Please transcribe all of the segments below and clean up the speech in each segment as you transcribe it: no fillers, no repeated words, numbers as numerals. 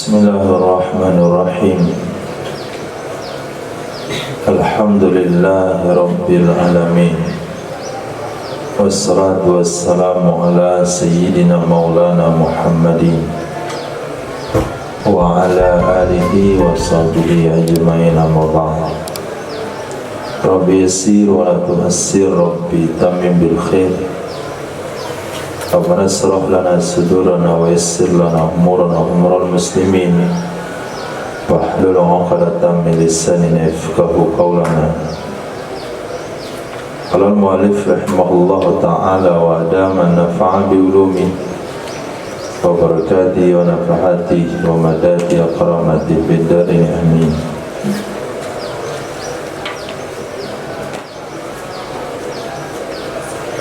Bismillahirrahmanirrahim. Alhamdulillahi Rabbil Alamin. Wassalatu wassalamu ala Sayyidina Maulana Muhammadin wa ala alihi wa sahbihi ajma'in, amma ba'd. Rabbi yassir wa la tu'assir, Rabbi tamim bil khair. Rabbana shrah lana sudurana wa yassir lana umurana umural muslimin wahlul 'uqdatam min lisanina yafqahu qawlana. Qala al-mu'allif rahimahullahu ta'ala wa adama nafa'a bi ulumi wa barakatihi wa nafahatihi wa madati akramati fid darin amin.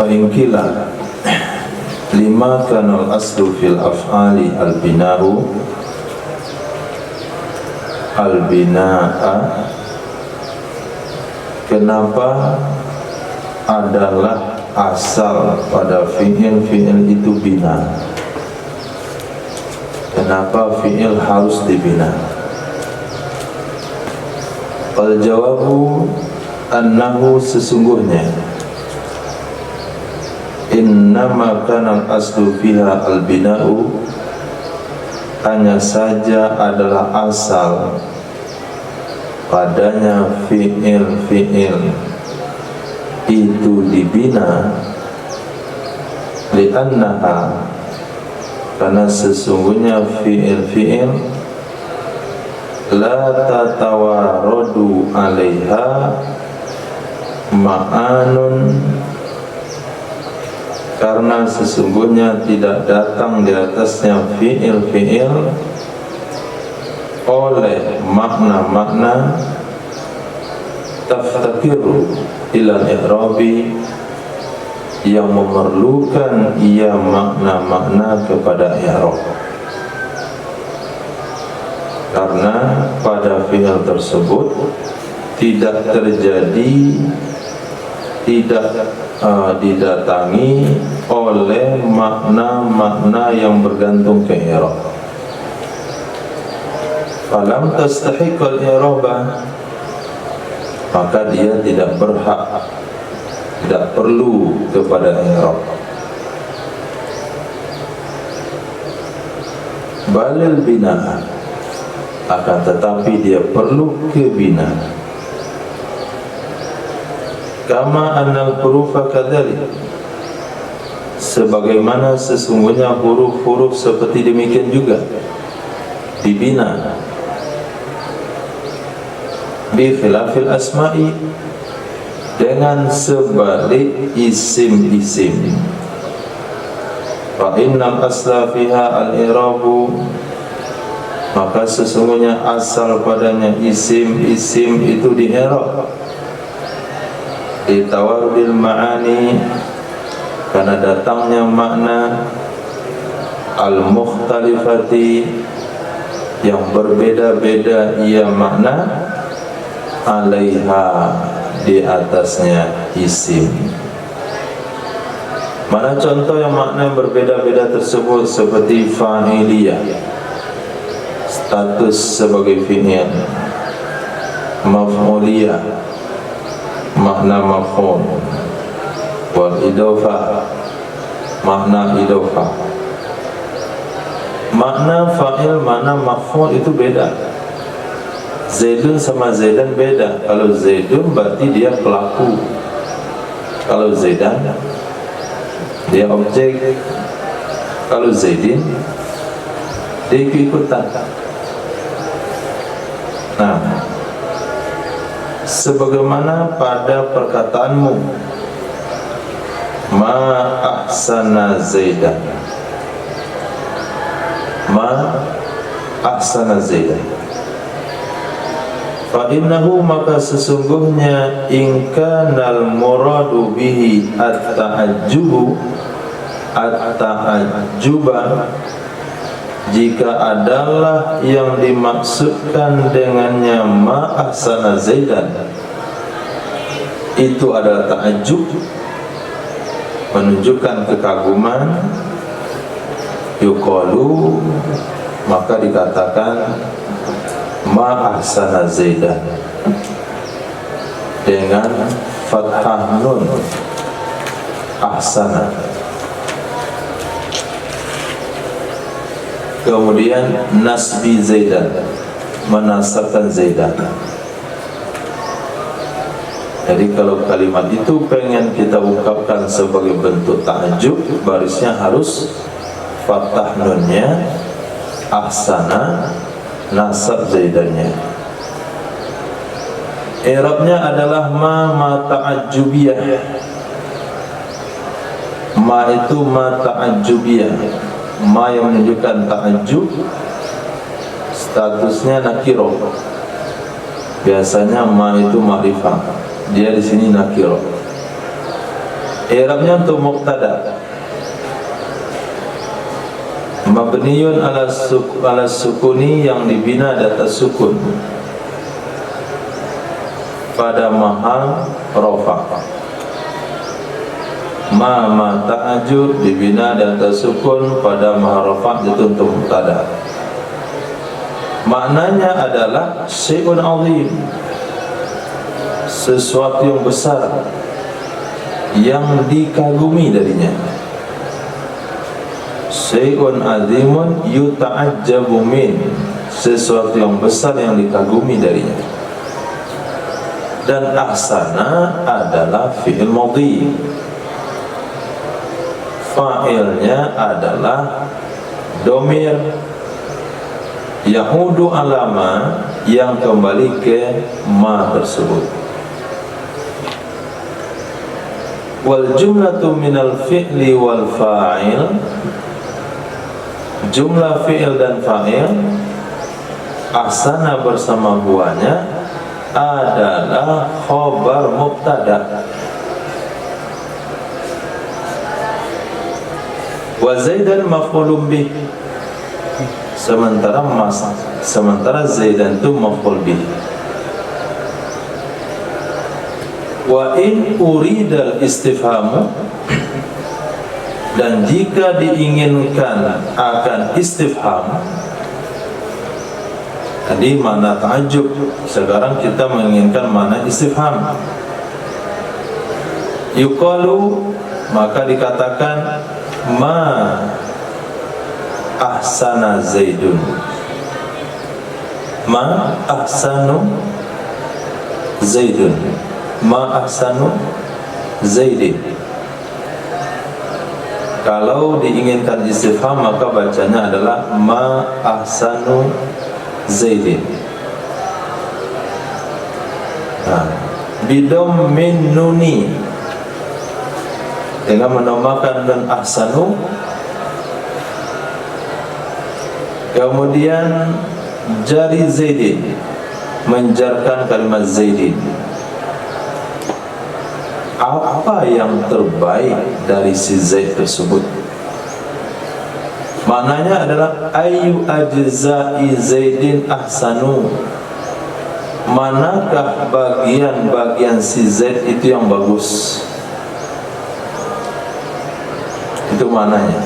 Qila lima kanal aslu fil af'ali al-bina'u al-bina'a, kenapa adalah asal pada fi'il itu bina? Kenapa fi'il harus dibina? Al-jawabu annahu, sesungguhnya innama kana al-aslu fiha al-bina'u, hanya saja adalah asal padanya fi'il itu dibina, li'annaha, karena sesungguhnya fi'il la tatawaradu 'alaiha ma'anun, karena sesungguhnya tidak datang di atasnya fi'il oleh makna-makna taftakiru ilal i'rabi, yang memerlukan ia makna-makna kepada i'rab. Karena pada fi'il tersebut tidak terjadi, tidak didatangi oleh makna-makna yang bergantung ke i'rab. Falam tastahiqal i'raba, maka dia tidak berhak, tidak perlu kepada i'rab. Balil bina, akan tetapi dia perlu ke bina. Kama annal hurufa kadzalik, sebagaimana sesungguhnya huruf-huruf seperti demikian juga dibina. Bi khilafil asma'i, dengan sebalik isim-isim. Fa innal asla fiha al-i'rabu, maka sesungguhnya asal padanya isim-isim itu di i'rab. Ditawarudil ma'ani, karena datangnya makna al-mukhtalifati, yang berbeda-beda ia makna, alaiha, di atasnya isim. Mana contoh yang makna yang berbeda-beda tersebut? Seperti fa'iliyah, status sebagai fi'il. Maf'uliyah, makna maf'ul. Wal idofah, makna idofah. Makna fa'il, makna maf'ul itu beda. Zaidun sama Zaidan beda. Kalau Zaidun berarti dia pelaku, kalau Zaidan dia objek. Kalau Zaidin dia ikut-ikutan. Nah, sebagaimana pada perkataanmu ma ahsana Zaidan, ma ahsana Zaidan, fa innahu, maka sesungguhnya in kanal muradu bihi at-ta'ajjubu, at-ta'ajjuba, jika adalah yang dimaksudkan dengannya ma ahsana Zaidan itu adalah ta'ajjub, menunjukkan kekaguman, yuqalu, maka dikatakan ma ahsana Zaidan dengan fathah nun ahsana. Kemudian nasbi Zaidan, menasabkan Zaidan. Jadi kalau kalimat itu pengen kita ungkapkan sebagai bentuk ta'ajub, barisnya harus fathah nunnya ahsana, nasab Zaidannya. I'rabnya adalah ma ta'ajjubiyah. Ma itu ma ta'ajjubiyah, ma yang menunjukkan ta'ajjub, statusnya nakiro. Biasanya ma itu ma'rifah, dia di sini nakiro. I'rabnya untuk mubtada, mabniun ala sukuni, yang dibina di atas sukun pada mahal rofa. Ma ta'ajjub dibina di atas sukun pada mahal rofa, itu untuk mubtada. Maknanya adalah syai'un azim, sesuatu yang besar yang dikagumi darinya. Syai'un azimun yuta'ajjabu min, sesuatu yang besar yang dikagumi darinya. Dan ahsana adalah fi'il madhi, fa'ilnya adalah domir yahudu alama, yang kembali ke ma tersebut. Wal jumlatu minal fi'li wal fa'il, jumlah fi'il dan fa'il ahsana bersama huanya adalah khobar mubtada. Wa Zaidan maf'ulun bih, sementara Zaidan itu maf'ul bih. Wa in uridal istifhamu, dan jika diinginkan akan istifham, tadi mana ta'ajub, sekarang kita menginginkan mana istifham. Yuqalu, maka dikatakan ma ahsana Zaidun, ma ahsanu Zaidun, ma ahsanu Zaidin. Kalau diinginkan istifham, maka bacanya adalah ma ahsanu Zaidin. Bidom min nuni, dengan menambahkan nun ahsanu, kemudian jari Zaidin, menjarkan kalimat Zaidin. Apa yang terbaik dari si Zaid tersebut? Maknanya adalah ayu ajza'i Zaidin ahsanu, manakah bagian-bagian si Zaid itu yang bagus? Itu maknanya.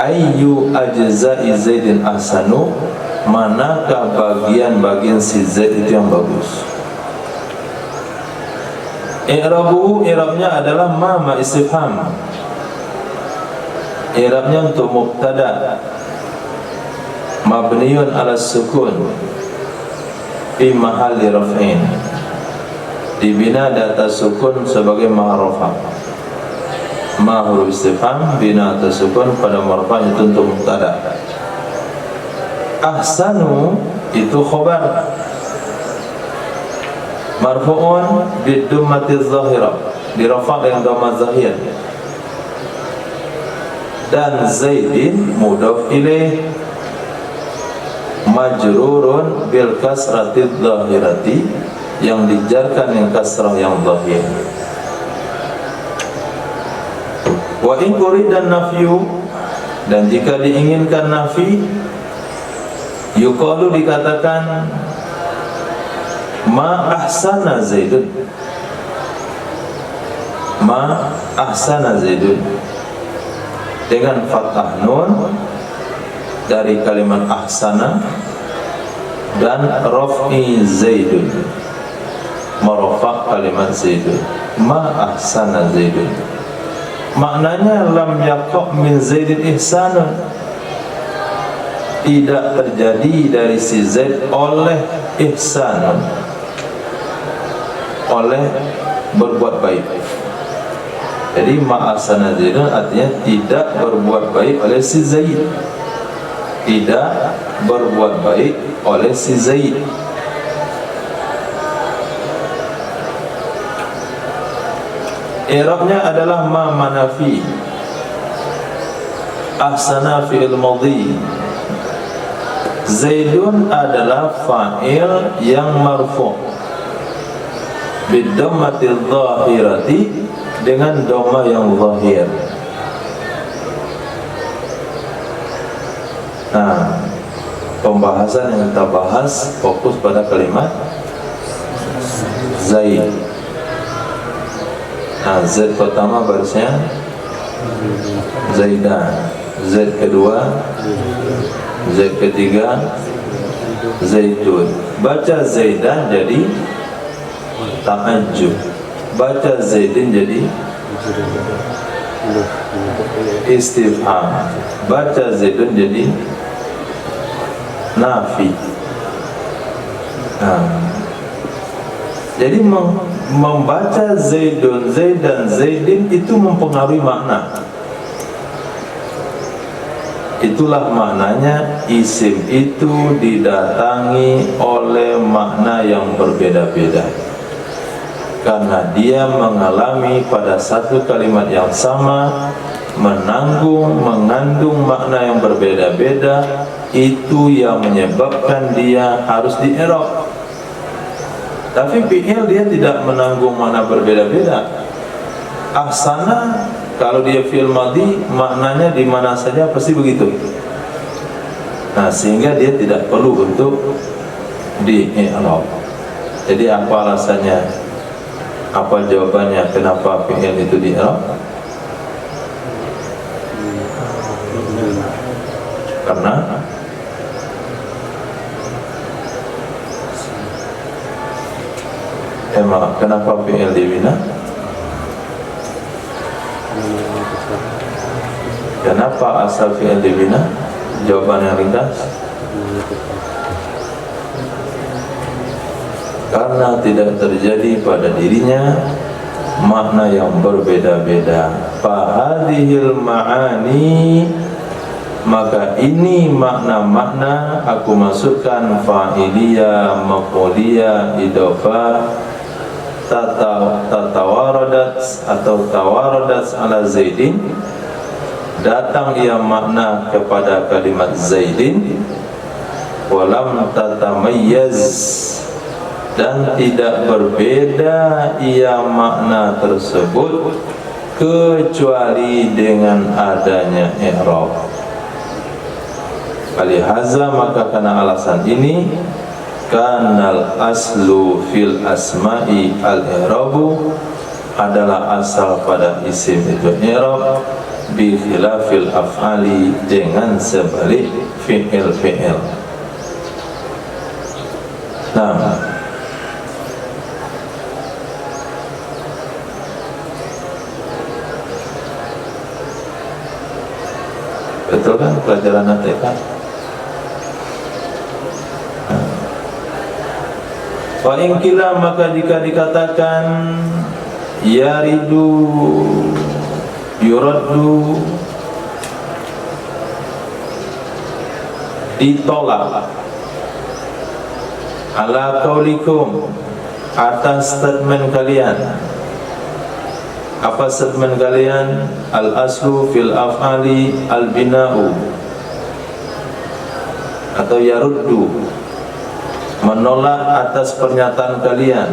Ayu ajza'i Zaidin ahsanu, manakah bagian-bagian si Zaid itu yang bagus? I'rabuhu, i'rabnya adalah ma istifham. I'rabnya untuk mubtada mabniun ala sukun fi mahalli raf'in, dibina di atas sukun sebagai ma'rufah. Ma huruf istifham bina atas sukun pada marfa, itu untuk mubtada. Ahsanu itu khobar marfu'un bidummati zahirah, dirafa' dengan dhamma zahir. Dan Zaidin mudhaf ilaih majrurun bil kasrati zahirati, yang dijarkan dengan kasrah yang zahir. Wa in uridan nafyu, dan jika diinginkan nafi, yuqalu, dikatakan ma ahsana Zaidun, ma ahsana Zaidun, dengan fathah nun dari kalimat ahsana dan raf'i Zaidun, merofak kalimat Zaidun. Ma ahsana Zaidun, maknanya lam yaqa' min Zaidin ihsanun, tidak terjadi dari si Zaid oleh ihsanun, oleh berbuat baik. Jadi ma ahsana Zaidun artinya tidak berbuat baik oleh si Zaid, tidak berbuat baik oleh si Zaid. I'rabnya adalah ma manafi, ahsana fi'il madhi. Zaidun adalah fa'il yang marfu' bidhammatil zahirati, dengan dhamma yang zahir. Nah, pembahasan yang kita bahas fokus pada kalimat Zaid. Nah, Z pertama barisnya Zaidan, Z kedua, Z ketiga Zaidun. Baca Zaidan jadi ta'ajjub, baca Zaidin jadi istifham, baca Zaidun jadi nafi. Nah, jadi membaca Zaidun, Zaidan, Zaidin itu mempengaruhi makna. Itulah maknanya isim itu didatangi oleh makna yang berbeda-beda, karena dia mengalami pada satu kalimat yang sama mengandung makna yang berbeda-beda. Itu yang menyebabkan dia harus di-i'rab. Tapi fi'il dia tidak menanggung makna berbeda-beda. Ahsana kalau dia fi'il madhi, maknanya di mana saja pasti begitu. Nah, sehingga dia tidak perlu untuk di-i'rab. Jadi apa alasannya? Apa jawabannya kenapa fi'il itu di-i'rab? Karena kenapa fi'il dibina? Kenapa asal fi'il dibina? Jawaban yang ringkas, karena tidak terjadi pada dirinya makna yang berbeda-beda. Fahadhil ma'ani, maka ini makna-makna aku masukkan fa'iliyah, maf'uliyah, idhofah, tatawaradat atau tawaradat ala Zaidin, datang ia makna kepada kalimat Zaidin, walam tatamayyaz, dan tidak berbeda ia makna tersebut kecuali dengan adanya i'rab. Alihaza, maka karena alasan ini, kanal aslu fil asma'i al-i'rabu, adalah asal pada isim itu i'rab, bi khilafil af'ali, dengan sebalik fi'il. Nah, betul kan pelajaran ATK? Paling kila, maka jika dikatakan yaridu, yuraddu, ditolak, ala qaulikum, atas statement kalian. Apa statement kalian? Al aslu fil af'ali al bina'u, atau yaruddu, menolak atas pernyataan kalian,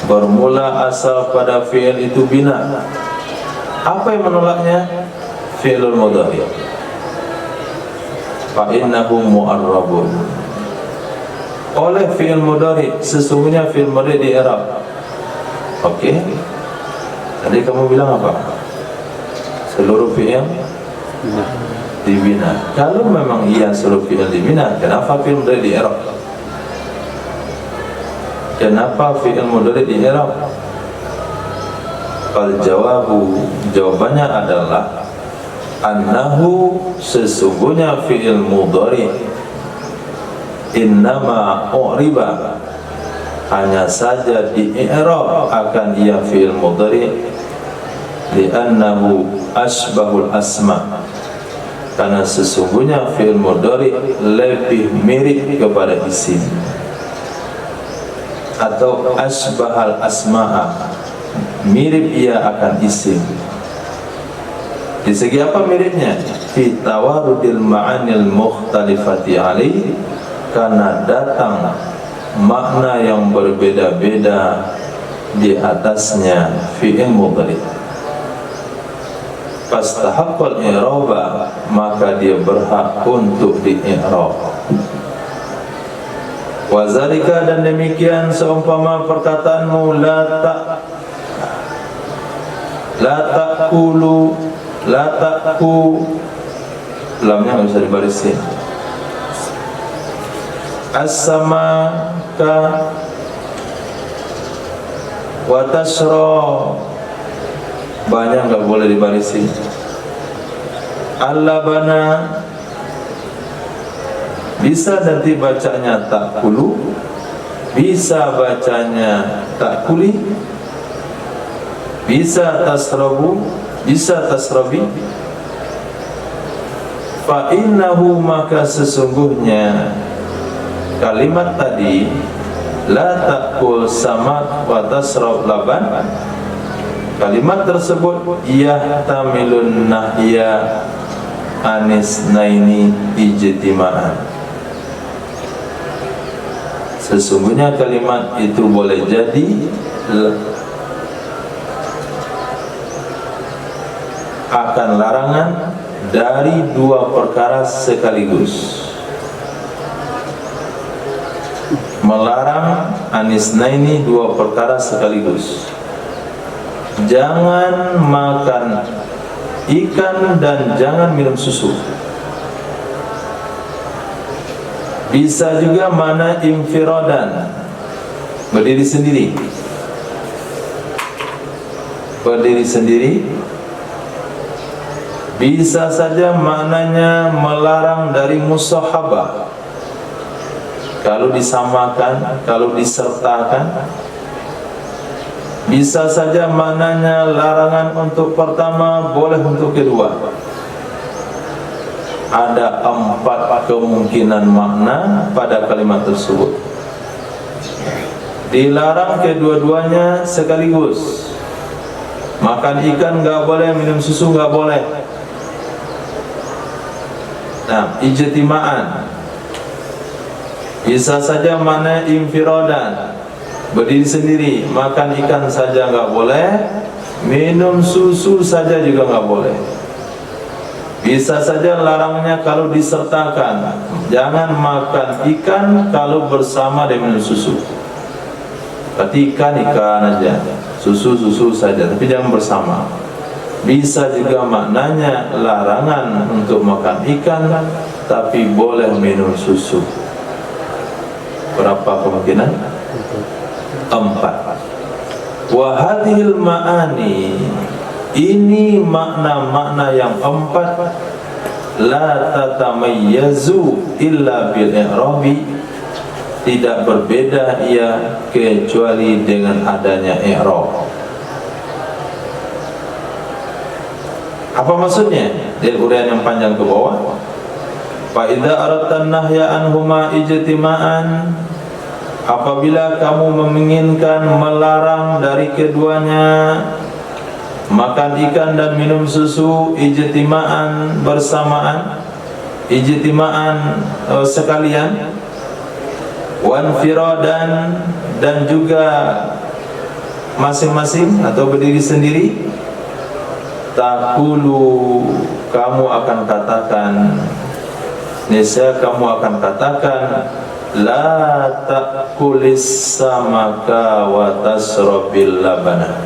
bermula asal pada fi'il itu bina. Apa yang menolaknya? Fi'ilul mudhari, fa innahu mu'arrabun. Oleh fi'il mudhari, sesungguhnya fi'il mudhari di i'rab. Oke. Tadi kamu bilang apa? Seluruh fi'il dibina. Kalau memang ia suruh fi'il dibina, kenapa fi'il mudhari di i'rab? Kenapa fi'il mudhari di i'rab? Fal jawabu, jawabannya adalah annahu, sesungguhnya fi'il mudhari innama u'riba, hanya saja di i'rab akan ia fi'il mudhari li'annahu asbahul asma, karena sesungguhnya fi'il mudhari lebih mirip kepada isim, atau asbahal asma'a, mirip ia akan isim. Di segi apa miripnya? Fi tawarudil ma'anil mukhtalifati alaih, karena datang makna yang berbeda-beda di atasnya fi'il mudhari. Fastahaqqal i'raba, maka dia berhak untuk di-i'rab. Wa zalika, dan demikian seumpama perkataanmu la ta'kulu, la ta'ku, lamnya nggak bisa dibarisin. As-samaka wa tasra, banyak nggak boleh dibarisin. Al-labana, bisa nanti bacanya ta'kulu, bisa bacanya ta'kuli, bisa tasrabu, bisa tasrabi. Fa innahu, maka sesungguhnya kalimat tadi la ta'kul samak wa tasrab laban, kalimat tersebut yahtamilun nahya anis naini ijtima'an, sesungguhnya kalimat itu boleh jadi akan larangan dari dua perkara sekaligus. Melarang anisnaini, dua perkara sekaligus. Jangan makan ikan dan jangan minum susu. Bisa juga mana infiradan, berdiri sendiri. Berdiri sendiri. Bisa saja maknanya melarang dari musahabah, kalau disamakan, kalau disertakan. Bisa saja maknanya larangan untuk pertama, boleh untuk kedua. Ada 4 kemungkinan makna pada kalimat tersebut. Dilarang kedua-duanya sekaligus. Makan ikan nggak boleh, minum susu nggak boleh. Nah, ijtima'an bisa saja mana infiradan, berdiri sendiri. Makan ikan saja nggak boleh, minum susu saja juga nggak boleh. Bisa saja larangnya kalau disertakan, jangan makan ikan kalau bersama dengan minum susu. Berarti ikan aja, susu saja, tapi jangan bersama. Bisa juga maknanya larangan untuk makan ikan, tapi boleh minum susu. Berapa kemungkinan? 4. Wa hadhil ma'ani, ini makna-makna yang 4, la tatamayyazu illa bil i'rabi, tidak berbeda ia kecuali dengan adanya i'rab. Apa maksudnya? Dari uraian yang panjang ke bawah. Fa idza aradta nahya anhuma ijtima'an, apabila kamu menginginkan melarang dari keduanya, makan ikan dan minum susu, ijtima'an bersamaan, ijtima'an sekalian, wanfiradan dan juga masing-masing atau berdiri sendiri, takulu, kamu akan katakan, niscaya kamu akan katakan, la takulis samaka wa tasrabil labana,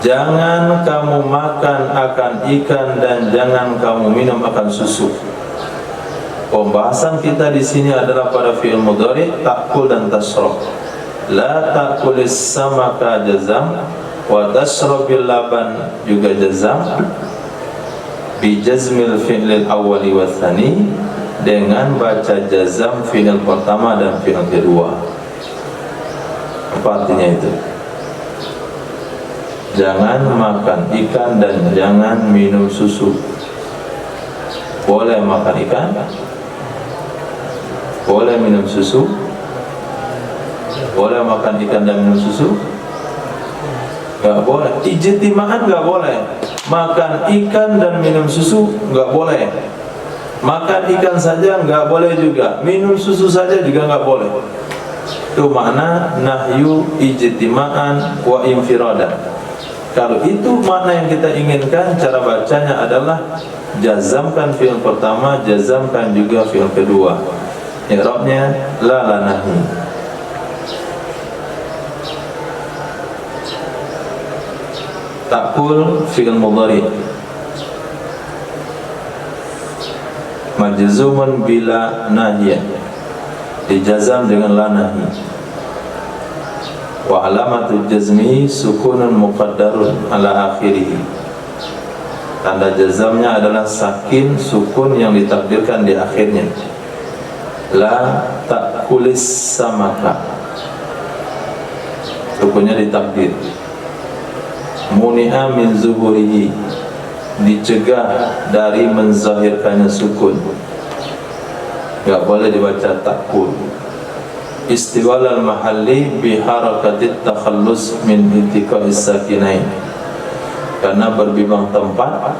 jangan kamu makan akan ikan dan jangan kamu minum akan susu. Pembahasan kita di sini adalah pada fi'il mudhari ta'kul dan tashrab. La ta'kulis samaka jazam wa tashrabil laban juga jazam bi jazmil fi'lil awwali wa tsani, dengan baca jazam fi'il pertama dan fi'il kedua. Apa artinya itu? Jangan makan ikan dan jangan minum susu. Boleh makan ikan, boleh minum susu. Boleh makan ikan dan minum susu? Gak boleh. Ijtima'an gak boleh. Makan ikan dan minum susu gak boleh. Makan ikan saja gak boleh juga. Minum susu saja juga gak boleh. Itu makna nahyu ijtima'an wa infiradan. Kalau itu makna yang kita inginkan, cara bacanya adalah jazamkan fi'il pertama, jazamkan juga fi'il kedua. I'rabnya la nahi. Ta'kul fi'il mudhari majzumun bila nahiyah, dijazam dengan la nahi. Wa alamatul jazmi sukunun muqaddarun ala akhirih. Tanda jazamnya adalah sakin sukun yang ditakdirkan di akhirnya. La ta'kulis samaka, sukunnya ditakdir. Muni'a min zuhurihi, dicegah dari menzahirkannya sukun. Gak boleh dibaca ta'kul. Istiwal al-mahalli biharakatit takhallus min intiqa'is sakinain, karena berbimbang tempat.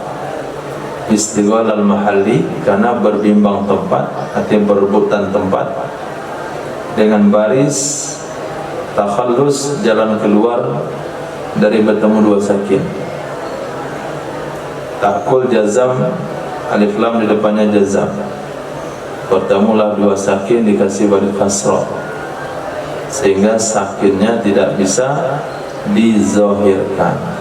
Istiwal al-mahalli karena berbimbang tempat, artinya berebutan tempat, dengan baris takhallus jalan keluar dari bertemu dua sakin. Ta'kul jazam, alif lam di depannya jazam, bertemulah dua sakin dikasih baris kasrah, sehingga sakinnya tidak bisa dizahirkan.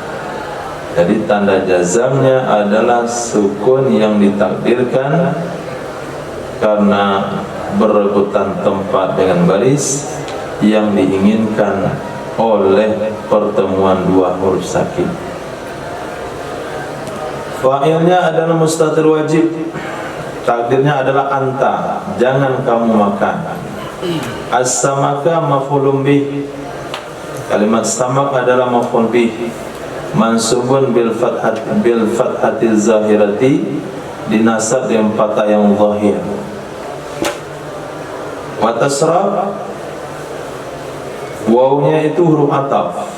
Jadi tanda jazamnya adalah sukun yang ditakdirkan karena berebutan tempat dengan baris yang diinginkan oleh pertemuan dua huruf sakin. Fa'ilnya adalah mustatir wajib, takdirnya adalah anta, jangan kamu makan. As-samaka maf'ulun bih, kalimat samak adalah maf'ul bih, mansubun bil fathati zahirati, dinasab dengan fathah yang zahir. Wa tasrab, wawunya itu huruf ataf.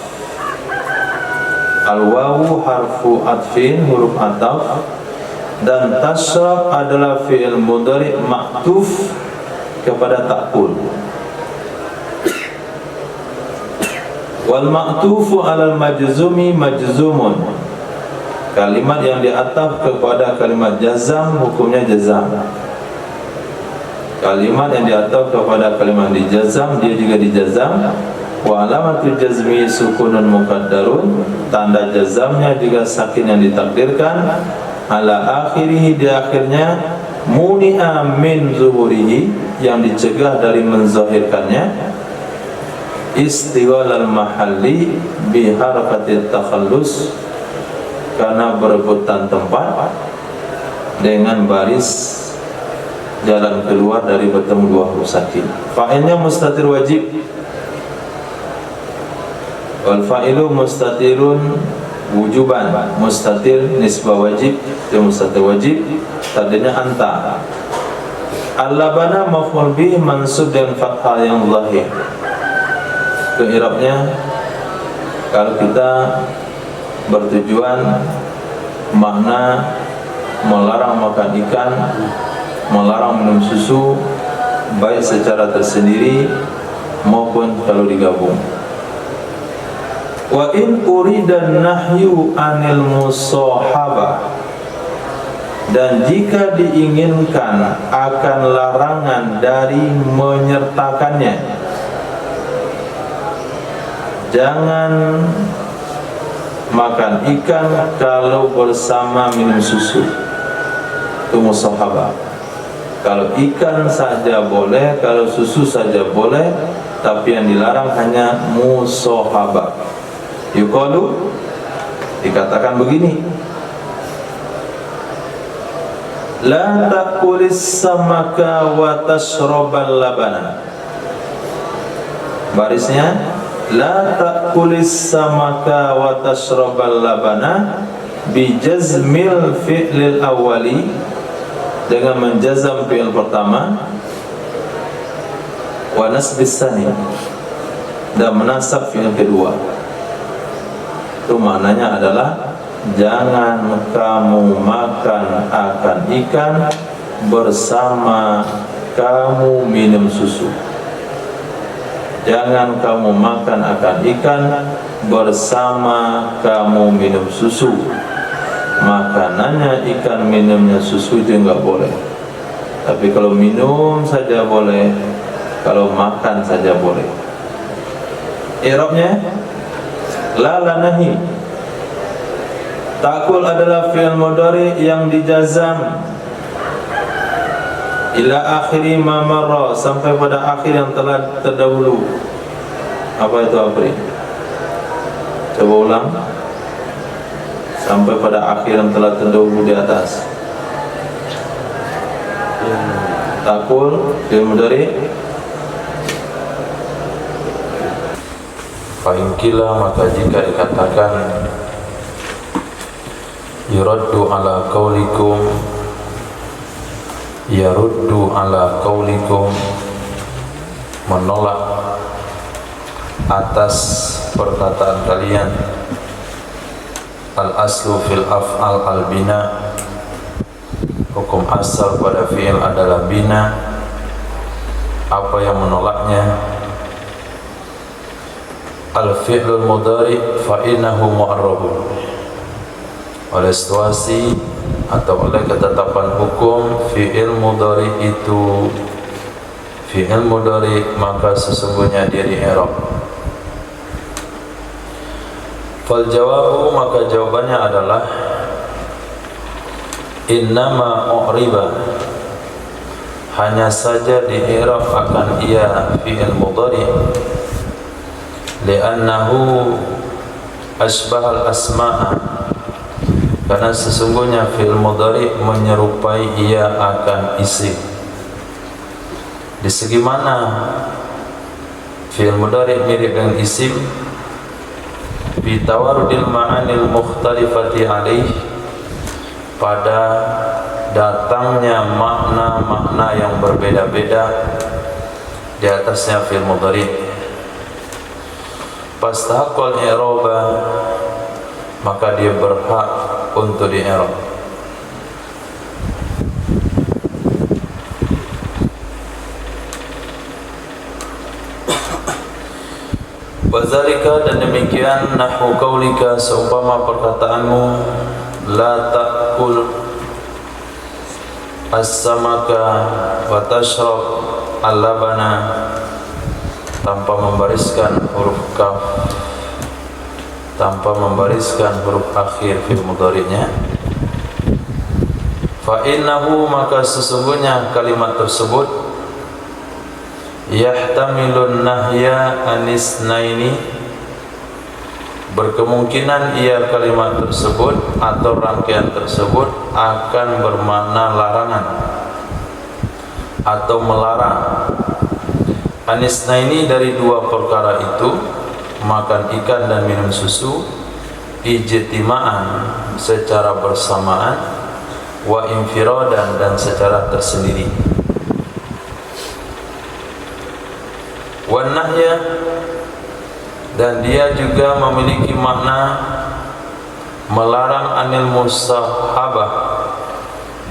Al-wawu harfu atfin, huruf ataf. Dan tasrab adalah fi'il mudhari ma'tuf kepada ta'kul. Wal ma'tufu alal majzumi majzumun, kalimat yang diataf kepada kalimat jazam hukumnya jazam. Kalimat yang diataf kepada kalimat dijazam dia juga dijazam. Wa alamatul jazmi sukunun muqaddarun, tanda jazamnya juga sakin yang ditakdirkan. Ala akhirih, di akhirnya. Muni'a min zuhurihi, yang dicegah dari menzahirkannya. Istiwal al-mahalli biharakatit takhallus, karena berebutan tempat dengan baris jalan keluar dari bertemu dua huruf sakin. Fa'ilnya mustatir wajib. Wal fa'ilu mustatirun wujuban, mustatir nisbah wajib, itu mustatir wajib, tadinya anta. Al-labana maf'ul bih mansub dengan fathah yang zahir. I'rabnya, kalau kita bertujuan makna melarang makan ikan, melarang minum susu, baik secara tersendiri maupun kalau digabung. Wa in uridan nahyu anil musahabah, dan jika diinginkan akan larangan dari menyertakannya, jangan makan ikan kalau bersama minum susu. Itu musahabah. Kalau ikan saja boleh, kalau susu saja boleh, tapi yang dilarang hanya musahabah. Yuqalu, dikatakan begini, la taqulis samaka wa tashrabal labana. Barisnya, la taqulis samaka wa tashrabal labana bi jazmil fi'lil awwali, dengan menjazam fi'il pertama, wa nasbis tsani, dan menasab fi'il kedua. Itu maknanya adalah jangan kamu makan akan ikan bersama kamu minum susu. Jangan kamu makan akan ikan bersama kamu minum susu. Makanannya ikan, minumnya susu, itu enggak boleh. Tapi kalau minum saja boleh, kalau makan saja boleh. I'rabnya la nahi. Ta'kul adalah fi'il mudhari yang dijazam ila akhiri ma marra, sampai pada akhir yang telah terdahulu. Apa itu akhir? Coba ulang. Sampai pada akhir yang telah terdahulu di atas. Ta'kul fi'il mudhari. Fa'ingkila, maka jika dikatakan yuraddu ala qaulikum, yaruddu ala qaulikum, menolak atas perkataan kalian. Al aslu fil af'al al bina, hukum asal pada fi'il adalah bina. Apa yang menolaknya? Al fi'lul mudhari fa innahu mu'arrabun, oleh situasi atau oleh ketetapan hukum fi'il mudhari itu fi'il mudhari, maka sesungguhnya dia di i'rab. Fal jawabu, maka jawabannya adalah innama u'riba, hanya saja di i'rab akan ia fi'il mudhari, li'annahu asbahal asma'a, karena sesungguhnya fi'il mudhari menyerupai ia akan isim. Di segi mana fi'il mudhari mirip dengan isim? Bi tawarudil ma'anil mukhtalifati alaih, pada datangnya makna-makna yang berbeda-beda di atasnya fi'il mudhari. Fastahaqqal i'raba, maka dia berhak untuk di i'rab. Wazalika, dan demikian nahwu qaulika, seumpama perkataanmu la ta'kul as-samaka wa tashrab al-labana, tanpa membariskan huruf kaf, tanpa membariskan huruf akhir fil mudhari'nya. Fa innahu, maka sesungguhnya kalimat tersebut yahtamilun nahya anisnaini, berkemungkinan ia kalimat tersebut atau rangkaian tersebut akan bermakna larangan atau melarang. Anisnaini, dari dua perkara itu, makan ikan dan minum susu, ijtima'an, secara bersamaan, wa infiradan, dan secara tersendiri. Wan nahya, dan dia juga memiliki makna melarang anil musahabah,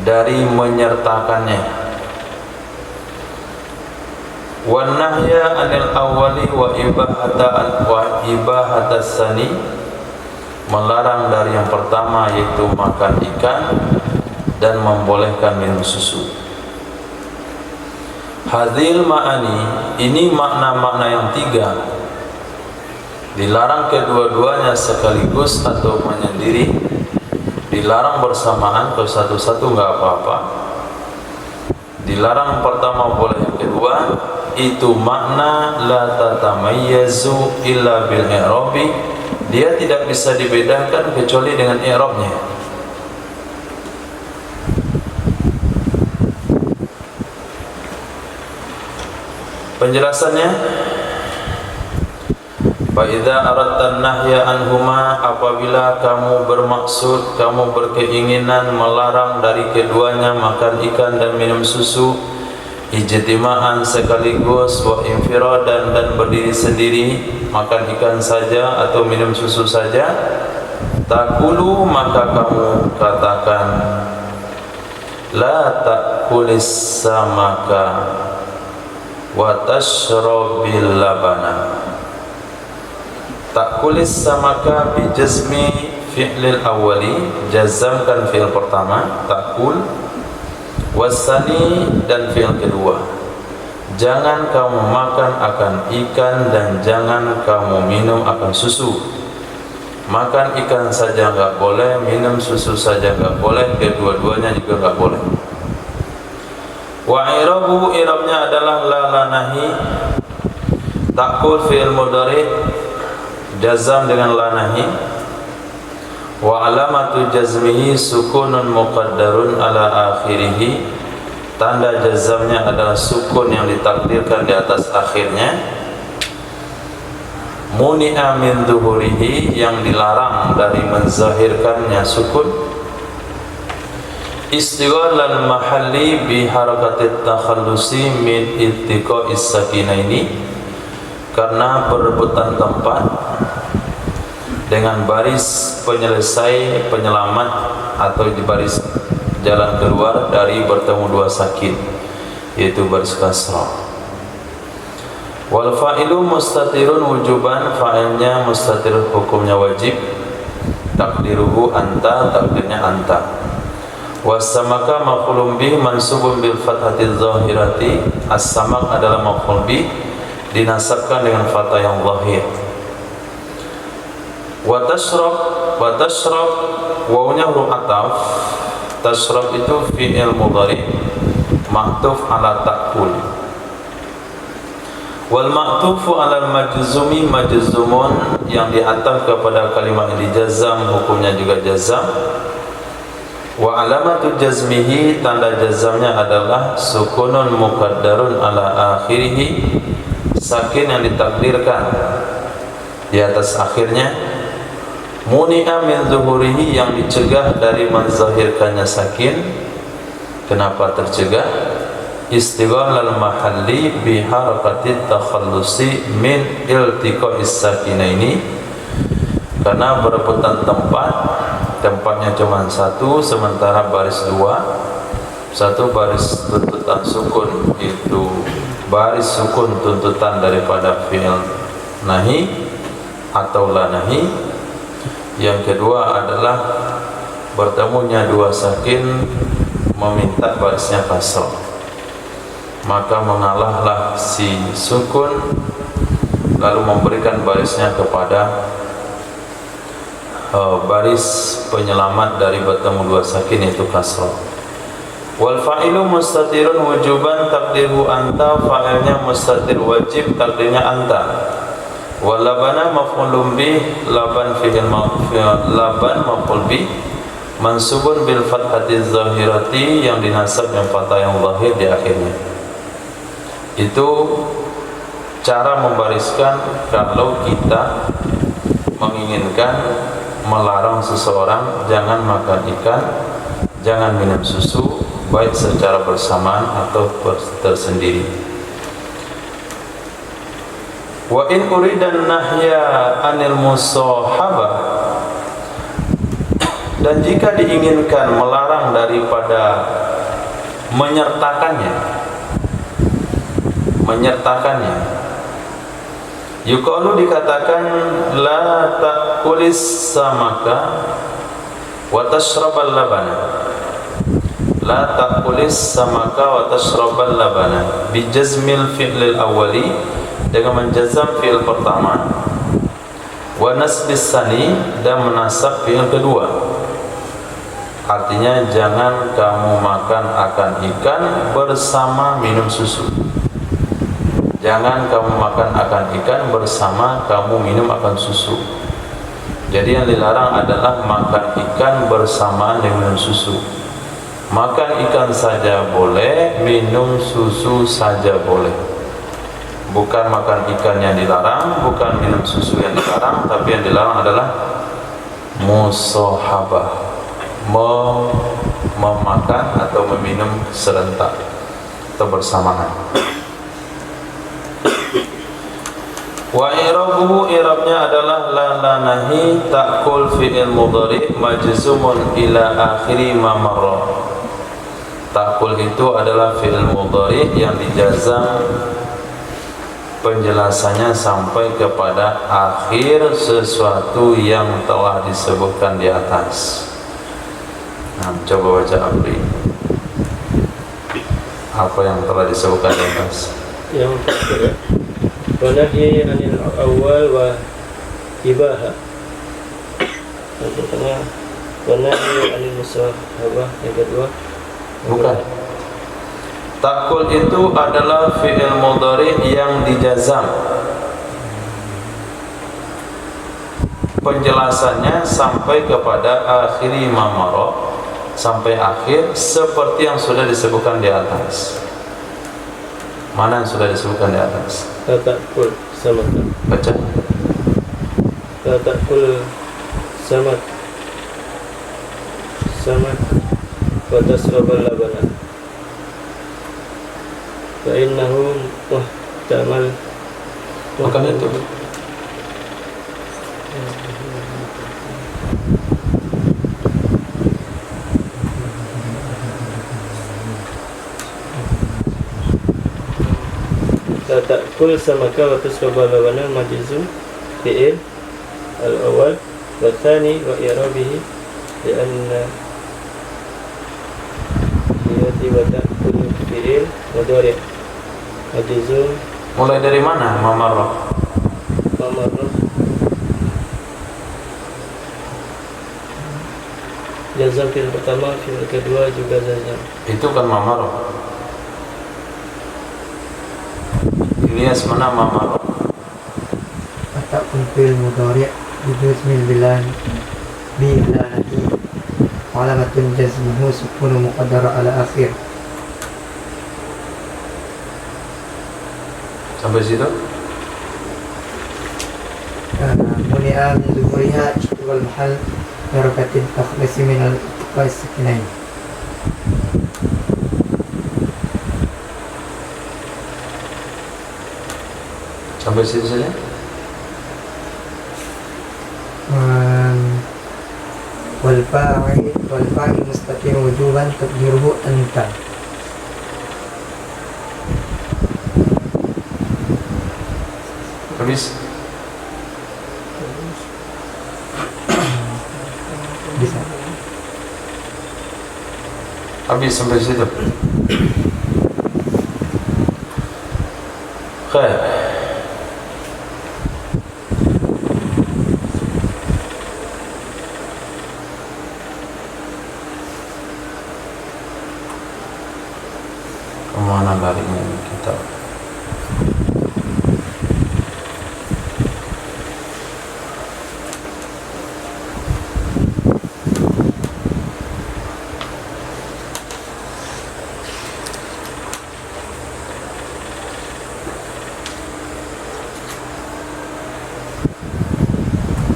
dari menyertakannya. Wan nahya anil awwali wa ibahatas sani, melarang dari yang pertama yaitu makan ikan dan membolehkan minum susu. Hadhil ma'ani, ini makna-makna yang tiga, Dilarang kedua-duanya sekaligus atau menyendiri. Dilarang bersamaan, kalau satu-satu nggak apa-apa. Dilarang pertama boleh yang kedua. Itu makna la tatamayyazu illa bil i'rabi. Dia tidak bisa dibedakan kecuali dengan i'rabnya. Penjelasannya, fa idza aradta nahya anhuma, apabila kamu bermaksud, kamu berkeinginan melarang dari keduanya makan ikan dan minum susu, ijtima'an sekaligus, wa infiradan dan berdiri sendiri, makan ikan saja atau minum susu saja, takulu maka kamu katakan la takulis samaka wa tashrabil labana. Takulis samaka bi jazmi fi'lil awwali, jazamkan fi'il pertama takul, wasani dan fi'il kedua. Jangan kamu makan akan ikan dan jangan kamu minum akan susu. Makan ikan saja enggak boleh, minum susu saja enggak boleh, kedua-duanya juga enggak boleh. Wa i'rabu, i'rabnya adalah la lanahi. Takul fi'il mudhari, jazam dengan la nahi. Wa alamatu jazmihi sukunun muqaddarun ala akhirih. Tanda jazamnya adalah sukun yang ditakdirkan di atas akhirnya. Muni'a min dhuhurihi, yang dilarang dari menzahirkannya sukun. Istighalal mahalli bi harakatit takhallusi min ittiqa'is sakinaini, karena perebutan tempat dengan baris penyelesai, penyelamat atau di baris jalan keluar dari bertemu dua sakin, yaitu baris kasrah. Wal fa'ilu mustatirun wujuban, fa'ilnya mustatir hukumnya wajib. Takdiruhu anta, takdirnya anta. Wassamaka maf'ulun bih mansubun bil fathati zahirati. As-samak adalah maf'ul bih, dinasabkan dengan fathah yang zahir. Wa tashrab wawnya huruf ataf. Tashrab itu fi'il mudhari ma'tuf ala ta'kul. Wal ma'tufu ala majzumi majzumun, yang diataf kepada kalimat yang dijazam hukumnya juga jazam. Wa alamatu jazmihi, tanda jazamnya adalah sukunun muqaddarun ala akhirih, sakin yang ditakdirkan di atas akhirnya. Muni'a min zuhurihi, yang dicegah dari menzahirkannya sakin. Kenapa tercegah? Istighalal mahalli bi harakatit takhallusi min iltiqa'is sakinaini, karena berebutan tempat, tempatnya cuma satu, sementara baris dua. Satu baris tuntutan sukun, itu baris sukun tuntutan daripada fi'il nahi atau la nahi. Yang kedua adalah bertemunya dua sakin meminta barisnya kasrah, maka mengalahlah si sukun lalu memberikan barisnya kepada baris penyelamat dari bertemu dua sakin, yaitu kasrah. Wal fa'ilu mustatirun wujuban, takdiru anta, fa'ilnya mustatir wajib, takdirnya anta. Wal labana maf'ulun bih, laban fi'il laban maf'ul bih mansubun bil fathati zahirati, yang dinasab dengan fathah yang zahir di akhirnya. Itu cara membariskan kalau kita menginginkan melarang seseorang jangan makan ikan, jangan minum susu, baik secara bersamaan atau tersendiri. Wa in uridan nahya anil musahabah, dan jika diinginkan melarang daripada menyertakannya, yuqalu dikatakan la ta'kulis samaka wa tashrabal labana. La ta'kulis samaka wa tashrabal labana bi jazmil fi'lil awwali, dengan menjazam fi'il pertama. wa nasbis sani, dan menasab fi'il kedua. Artinya jangan kamu makan akan ikan bersama minum susu. Jangan kamu makan akan ikan bersama kamu minum akan susu. Jadi yang dilarang adalah makan ikan bersamaan dengan minum susu. Makan ikan saja boleh, minum susu saja boleh. Bukan makan ikan yang dilarang, bukan minum susu yang dilarang, tapi yang dilarang adalah musahabah, memakan atau meminum serentak atau bersamaan. Wa i'rabuhu, i'rabnya adalah la nahi ta'kul fi'il mudhari majzumun ila akhiri ma marra. Ta'kul itu adalah fi'il mudhari yang dijazam penjelasannya sampai kepada akhir sesuatu yang telah disebutkan di atas. Nah, coba baca Abri. Apa yang telah disebutkan di atas? Yang pertama, wanahi anil awal wa ibaha. Yang pertama, wanahi anil musahabah. Yang kedua, Bukan. Ta'kul itu adalah fi'il mudhari yang dijazam. Penjelasannya sampai kepada akhiri mamaro, sampai akhir seperti yang sudah disebutkan di atas. Mana yang sudah disebutkan di atas? ta'kul samaka. Baca. Ta'kul samak wa tasrabal labana. Fa'innahu muhtamal. Bukan itu. La ta'kul samaka wa tasrabal labana majzum fi'il al-awwal wa thani wa i'rabihi li'anna hiyati wa ta'kul fi'il mudhari' majzum. Mulai dari mana mamarrah? Mamarrah jazam fi'il pertama, fi'il kedua juga jazam. Itu kan mamarrah. Ilyas, mana mamarrah? ta'kul fi'il mudhari' bijazmil bilan bi lanati alamatun jazmuhu sukunu muqaddara ala akhir. Sampai situ? Muni'a min zuhuriha wal mahal darakatin takhlisi min al-iqbal sakinain. Sampai situ saja? Wal fa'il mustaqim wujuban taqdiruhu anta. Habis? Bisa. Habis sampai situ? Khair. Kemana larinya kita?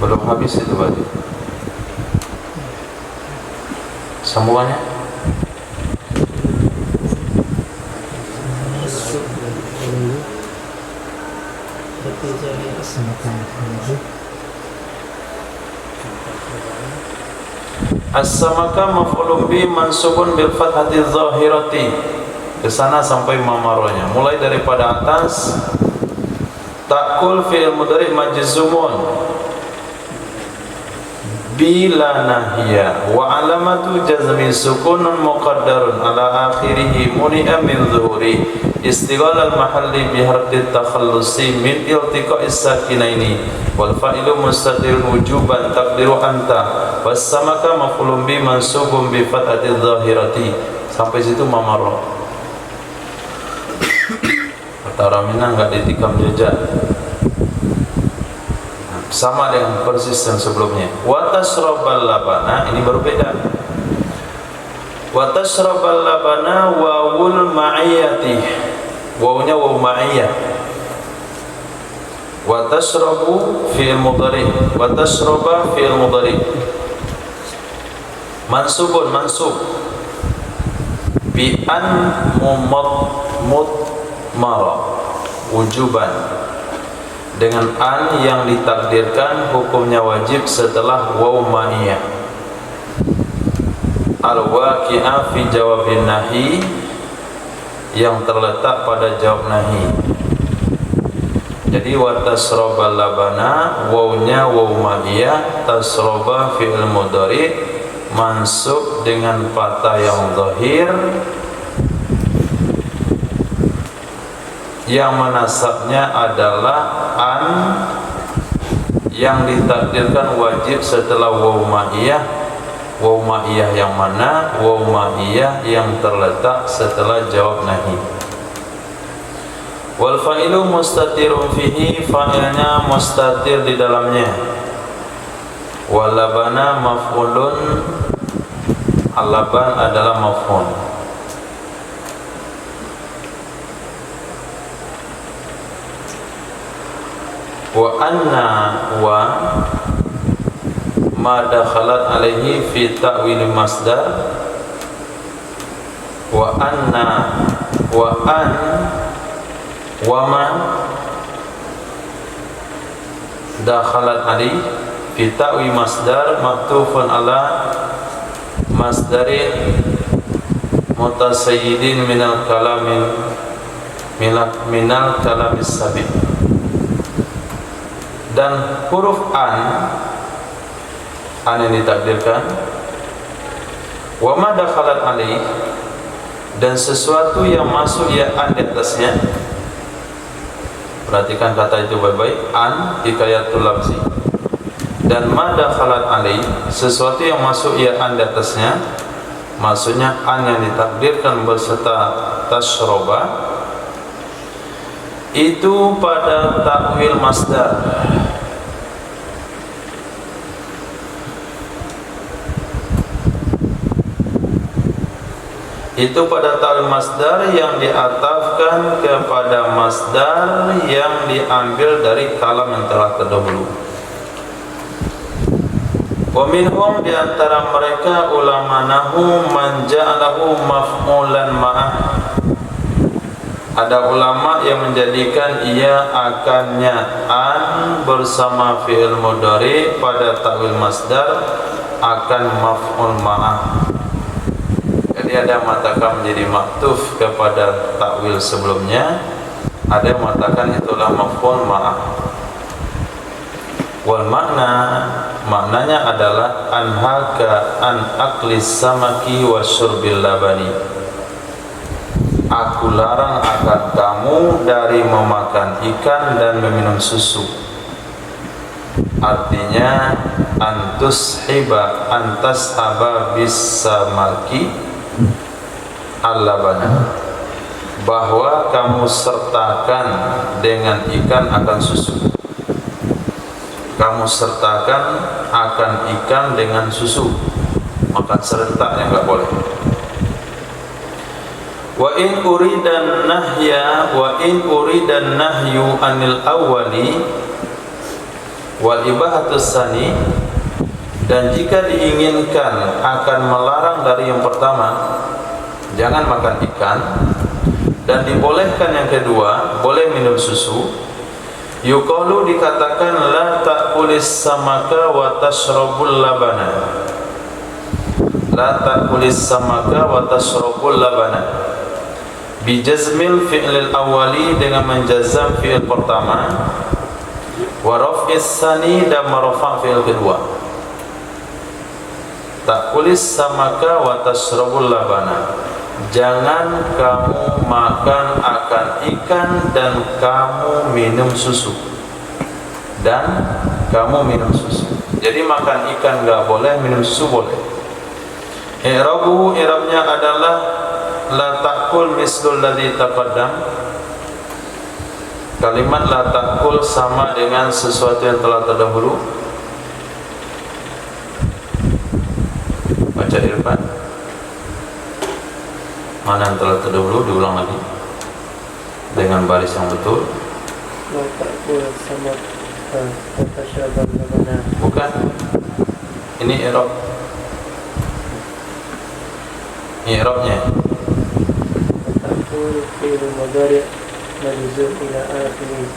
Belum habis itu berarti. Sambungannya? As-samaka maf'ulun bi mansubun bil fathati dzahirati. Ke sana sampai mamaranya. Mulai daripada atas, ta'kul fi'il mudhari' majzumun bila nahya wa alamatu jazmi sukunun muqaddarun ala akhirih muni'a min zuhuri istighal al mahalli bi harfi takhallusi min iltiqa'is sakinaini wal fa'ilu mustatirun wujuban taqdiru anta was samaka maf'ulun bi mansubun bi fathati dhahirati. Sampai situ mamarrah. Kata orang Minang enggak ditikam jejak, sama dengan persis yang sebelumnya. Wa tasrabal labana, ini baru beda. Wa tasrabal labana wawul ma'iyati, wawunya waw ma'iyah. Wa tasrabu fi'il mudhari, wa tasraba fi'il mudhari. Mansubun, mansub bi an mudmara wujuban, dengan an yang ditakdirkan hukumnya wajib setelah waw ma'iyah. Al-waqi'ah fi jawabin nahi, yang terletak pada jawab nahi. Jadi wa tasrabal labana, wawnya waw ma'iyah, tasraba fi'il mudhari mansub dengan fathah yang zahir, yang menasabnya adalah an yang ditakdirkan wajib setelah waw ma'iyah. Waw ma'iyah yang mana? Waw ma'iyah yang terletak setelah jawab nahi. Wal fa'ilu mustatirun fihi, fa'ilnya mustatir di dalamnya. Wal labana maf'ulun, al-laban adalah maf'ul. Wa anna wa ma dakhalat alaihi fi ta'wil masdar. Wa anna wa an wa ma dakhalat alaihi fi ta'wil masdar maktufun ala masdarin mutasayyidin minal kalamis sabiq. Dan huruf an yang ditakdirkan, wa ma dakhalat alaih, dan sesuatu yang masuk ya an di atasnya. Perhatikan kata itu baik-baik, an hikayatul lafzi. Dan ma dakhalat alaih, sesuatu yang masuk ya an di atasnya, maksudnya an yang ditakdirkan berserta tasroba, itu pada takwil masdar. Itu pada takwil masdar yang diatafkan kepada masdar yang diambil dari kalam yang telah terdahulu. Wa minhum, di antara mereka ulama nahu man ja'alahu maf'ulan ma'ah. Ada ulama yang menjadikan ia akannya an bersama fi'il mudhari pada takwil masdar akan maf'ul ma'ah. Jadi ada yang mengatakan menjadi maktuf kepada takwil sebelumnya, ada yang mengatakan itulah maf'ul ma'ah. Wal maknanya adalah anhaka an aklis samaki wa syurbil labani. Aku larang akan kamu dari memakan ikan dan meminum susu. Artinya antus hiba antas haba bis samaki al-labana, bahwa kamu sertakan dengan ikan akan susu. Kamu sertakan akan ikan dengan susu, makan serentak yang enggak boleh. Wa in uridan nahyu anil awwali wal ibahatus sani, dan jika diinginkan akan melarang dari yang pertama, jangan makan ikan, dan dibolehkan yang kedua, boleh minum susu, yuqalu, dikatakan la ta'kulis samaka wa tashrabul labana. La ta'kulis samaka wa tashrabul labana bijazmil fi'lil awali, dengan menjazam fi'il pertama, wa raf'is sani, dan marafa' fi'il kedua. takulis samaka wa tashrabul labana. Jangan kamu makan akan ikan dan kamu minum susu. Dan kamu minum susu. Jadi makan ikan enggak boleh, minum susu boleh. I'rabuhu, i'rabnya adalah la ta'kul mislul ladzi taqaddam. Kalimat la ta'kul sama dengan sesuatu yang telah terdahulu. Baca Irfan. Mana yang telah terdahulu, diulang lagi dengan baris yang betul. La ta'kul sama tashrabul labana. Bukan. Ini i'rab. I'rabnya Ta'kul fi'il mudhari' majzum ila akhirih.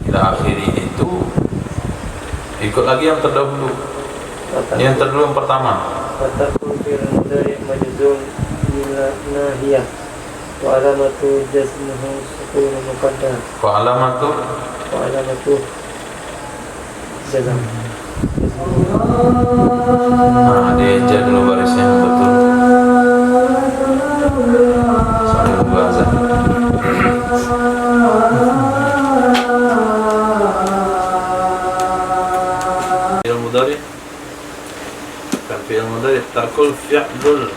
ila akhiri itu ikut lagi yang terdahulu. Yang terdahulu yang pertama. Ta'kul fi'il mudhari' majzum ila nahiyah wa alamatu jazmihi sukun muqaddam. Wa alamatu jazam. Dia dulu barisnya yang betul. Sambil nunggu azan. Fi'il mudhari' kan fi'il mudhari' ta'kul fi'lul.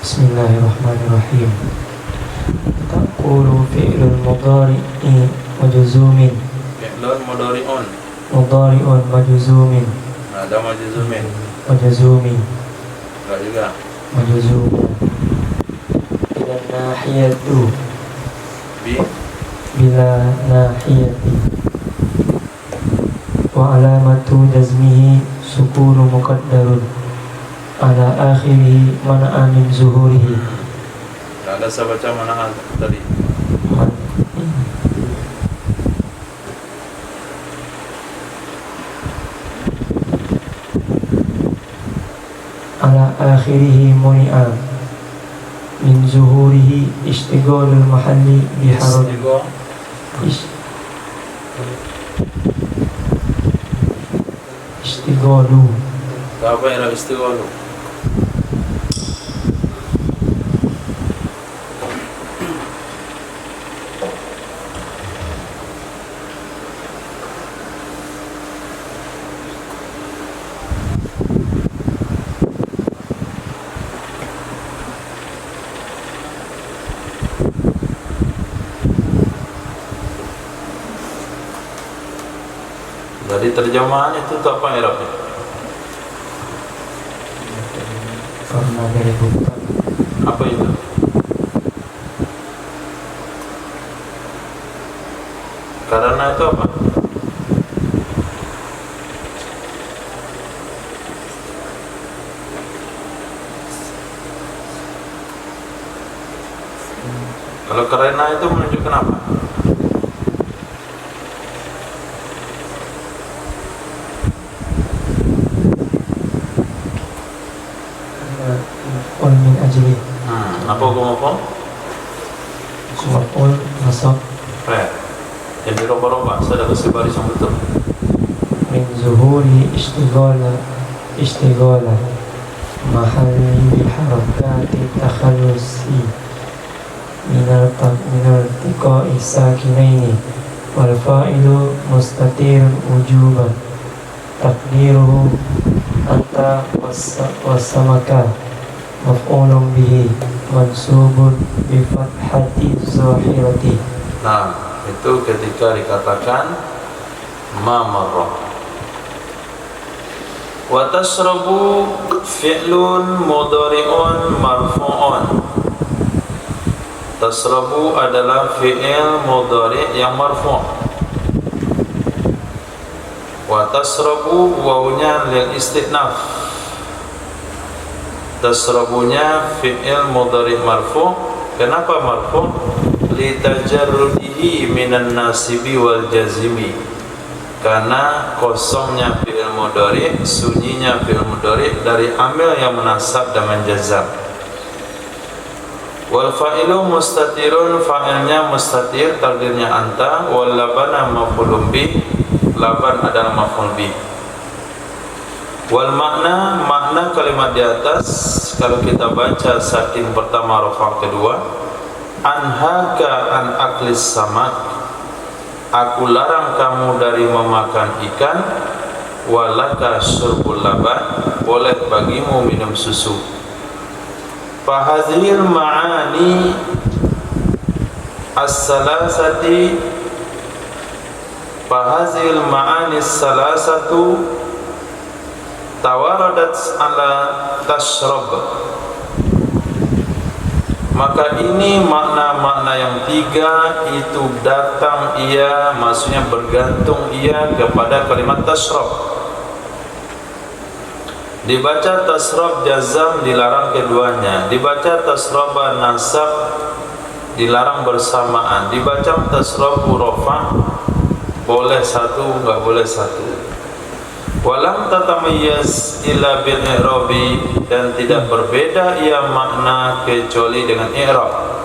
Bismillahirrahmanirrahim. Taqulu fi'lul mudhari'i majzumin. Fi'lun mudhari'un. Mudhari'un majzumin. Ada majzumin. Majzumin. Enggak juga. Majzumin. Bila nahiyatu. Bi Bila nahiyati. Wa alamatu jazmihi sukunu muqaddarun ala akhirih mana'a min zuhurihi. enggak ada saya baca mana tadi. Ala akhirih muni'a min zuhurihi ishtighalul mahalli biharad ishtighalu. Apa yang istighalu? Dari terjemahan itu apa i'rabnya? Karena dari buka Apa itu? Karena itu apa? Kalau karena itu menunjukkan apa? maf'ul min ajli. Apa hukum apa? Maf'ul nasab Yang dirubah-rubah, saya dah kasih baris yang betul. min zuhuri ishtighala mahalli bil harakati takhallusi minal tiqa'i sakinaini wal fa'ilu mustatirun wujuban takdiruhu anta wassamaka maf'ulun bihi mansubun bi fathati zahirati. Nah, itu ketika dikatakan ma marrah. Wa tashrabu fi'lun mudhari'un marfu'un. Tashrabu adalah fi'il mudhari' yang marfu'. Wa tashrabu wawunya lil istinaf. Tashrabunya fi'il mudhari' marfu'. Kenapa marfu'? Li tajarrudihi minan nasibi wal jazimi. Karena kosongnya fi'il mudhari', sunyinya fi'il mudhari' dari amil yang menasab dan menjazam. Wal fa'ilu mustatirun, fa'ilnya mustatir, takdirnya anta. Wal labana maf'ulun bih, laban adalah maf'ul bih. Wal makna, makna kalimat di atas kalau kita baca sakin pertama rafa kedua, anhaka an aklis samak, aku larang kamu dari memakan ikan, walaka syurbul laban, boleh bagimu minum susu. Fahazil ma'ani as-salasati, fahazil ma'ani as-salasatu tawaradat ala tashrab, maka ini makna-makna yang tiga itu datang ia, maksudnya bergantung ia kepada kalimat tashrab. Dibaca tasrab jazam dilarang keduanya, dibaca tasraba nasab dilarang bersamaan, dibaca tasrab rafa boleh satu, enggak boleh satu. Walam tatamayyaz illa bil i'rabi, dan tidak berbeda ia makna kecuali dengan i'rab.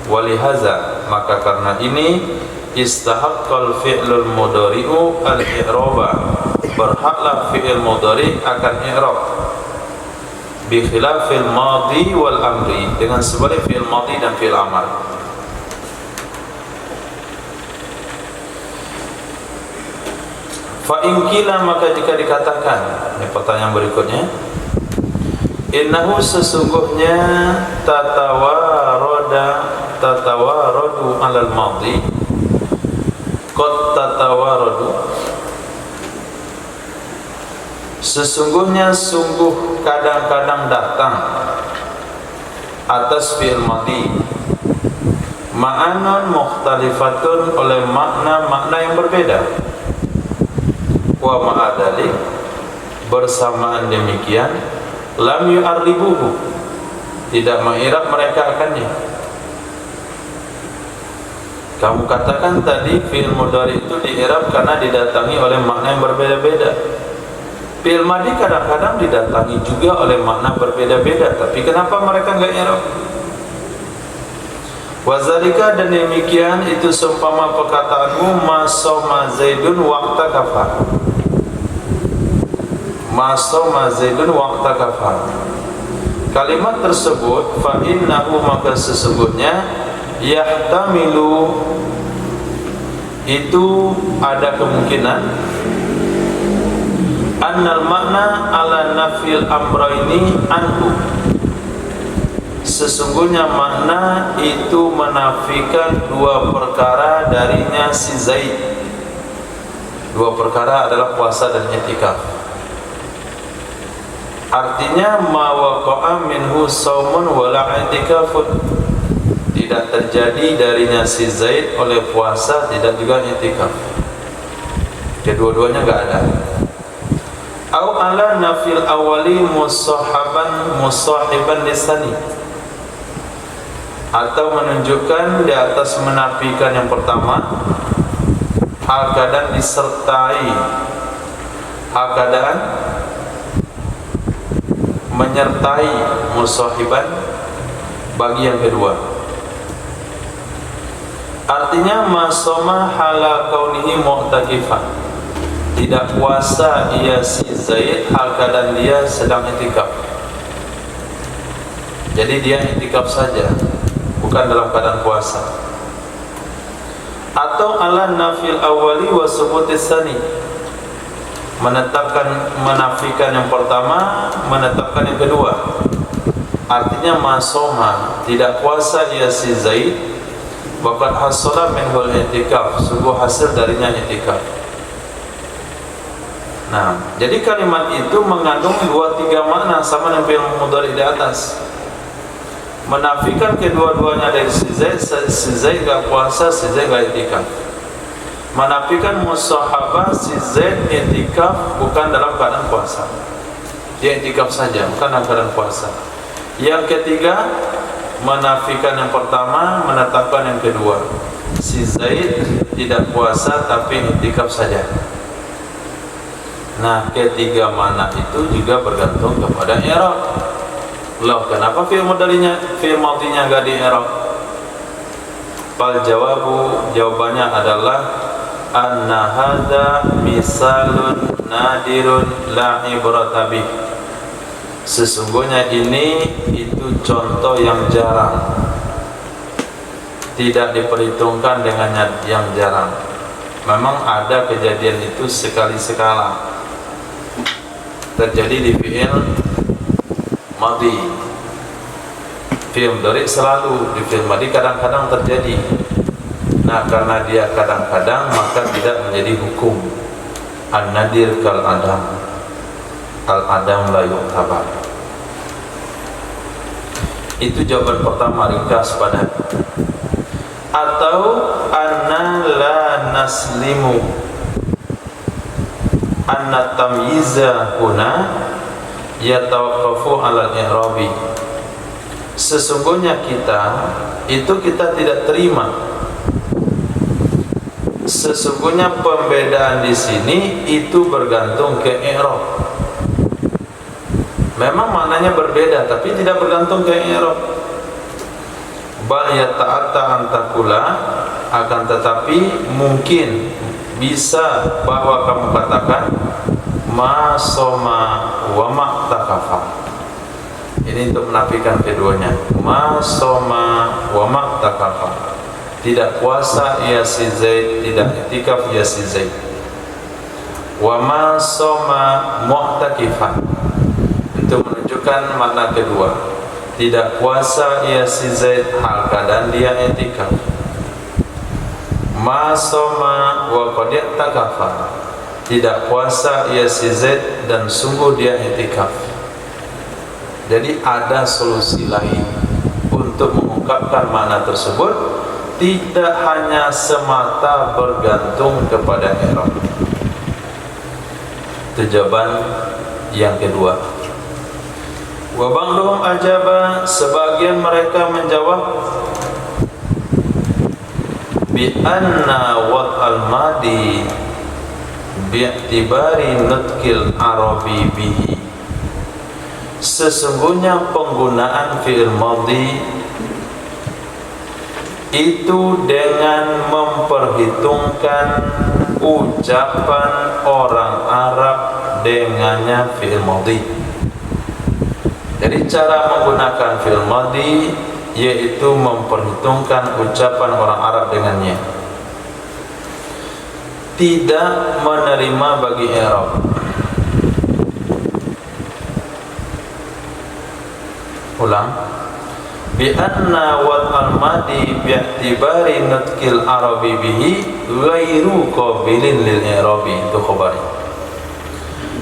Walihaza, maka karena ini istahaqqal fi'lul mudhari'u al-i'raba, berhaklah fi'il mudhari akan i'rab. Bi khilafil madhi wal amri, dengan sebalik fi'il madhi dan fi'il amr. Fa in qila, maka jika dikatakan, ini pertanyaan berikutnya, innahu sesungguhnya tatawaradu alal madhi, qad tatawaradu, sesungguhnya sungguh kadang-kadang datang atas fi'il madhi ma'anon mukhtalifatun, oleh makna-makna yang berbeda. Wa ma'adalik, bersamaan demikian, lam yu'arribuhu, tidak mengirab mereka akannya. Kamu katakan tadi fi'il mudhari itu diirab karena didatangi oleh makna yang berbeda-beda. Fi'il madhi kadang-kadang didatangi juga oleh makna berbeda-beda, tapi kenapa mereka enggak i'rab? Wazalika, dan demikian itu seumpama perkataanmu masoma Zaidun waqta kafar, masoma Zaidun waqta kafar. Kalimat tersebut fa innahu, maka sesungguhnya yahtamilu, itu ada kemungkinan annal makna ala nafil amraini anhu, sesungguhnya makna itu menafikan dua perkara darinya si Zaid. Dua perkara adalah puasa dan i'tikaf. Artinya ma waqa'a minhu shaumun wala i'tikafun, tidak terjadi darinya si Zaid oleh puasa, tidak juga i'tikaf. Kedua-duanya enggak ada. Au ala nafil awali musahiban lisani, atau menunjukkan di atas menafikan yang pertama, hal keadaan disertai, hal keadaan menyertai musahiban bagi yang kedua. Artinya masoma hala kaunihi mu'takifan, tidak puasa ia si Zaid hal keadaan dia sedang i'tikaf. Jadi dia i'tikaf saja, bukan dalam keadaan puasa. Atau ala nafil awali wa subutis tsani, menafikan yang pertama, menetapkan yang kedua. Artinya masoma, tidak puasa ia si Zaid, waqad hasala minhul i'tikaf, sungguh hasil darinya i'tikaf. Nah, jadi kalimat itu mengandung 2-3 makna sama dengan fi'il mudhari di atas. Menafikan kedua-duanya dari si Zaid gak puasa, si Zaid gak i'tikaf. Menafikan musahabah, si Zaid i'tikaf bukan dalam keadaan puasa, dia i'tikaf saja, bukan dalam keadaan puasa. Yang ketiga, menafikan yang pertama, menetapkan yang kedua, si Zaid tidak puasa tapi i'tikaf saja. Nah, ketiga makna itu juga bergantung kepada i'rab. Loh, kenapa fi'il madhinya enggak di i'rab? Fal jawabannya adalah anna hadza misalun nadirun la ibrata bih. Sesungguhnya ini itu contoh yang jarang, tidak diperhitungkan dengan yang jarang. Memang ada kejadian itu sekali-sekala terjadi di fi'il madhi. Fi'il mudhari selalu, di fi'il madhi kadang-kadang terjadi. Nah, karena dia kadang-kadang maka tidak menjadi hukum. An-nadir kal adam, al adam la yu'tabar. Itu jawaban pertama ringkas pada. Atau anna la naslimu anna tamyiza huna yatawaqqafu 'ala al-i'rabi. Sesungguhnya kita tidak terima. Sesungguhnya pembedaan di sini itu bergantung ke i'rab. Memang maknanya berbeda, tapi tidak bergantung ke i'rab. Bal yata'atta an taqula, akan tetapi mungkin bisa bahwa kamu katakan ma soma wa ma takafa. Ini untuk menafikan keduanya. Ma soma wa ma takafa. Tidak puasa ia si Zaid, tidak i'tikaf ia si Zaid. Wa ma soma mu'takifan, untuk menunjukkan makna kedua. Tidak puasa ia si Zaid hal keadaan dia i'tikaf. Ma soma wa qad i'takafa, tidak puasa ia si Zaid dan sungguh dia i'tikaf. Jadi ada solusi lain untuk mengungkapkan makna tersebut, tidak hanya semata bergantung kepada i'rab. Itu jawaban yang kedua. Wa ba'dhum ajaba, sebagian mereka menjawab bi anna wat al-madi bi'tibari nutqil arabi bihi. Sesungguhnya penggunaan fi'il madhi itu dengan memperhitungkan ucapan orang Arab dengannya fi'il madhi. Jadi cara menggunakan fi'il madhi yaitu memperhitungkan ucapan orang Arab dengannya, tidak menerima bagi i'rab. Ulang. Bi anna wal al-madi bi'tibari nutqil arabi bihi ghairu qabilin lil i'rabi. Itu khabari.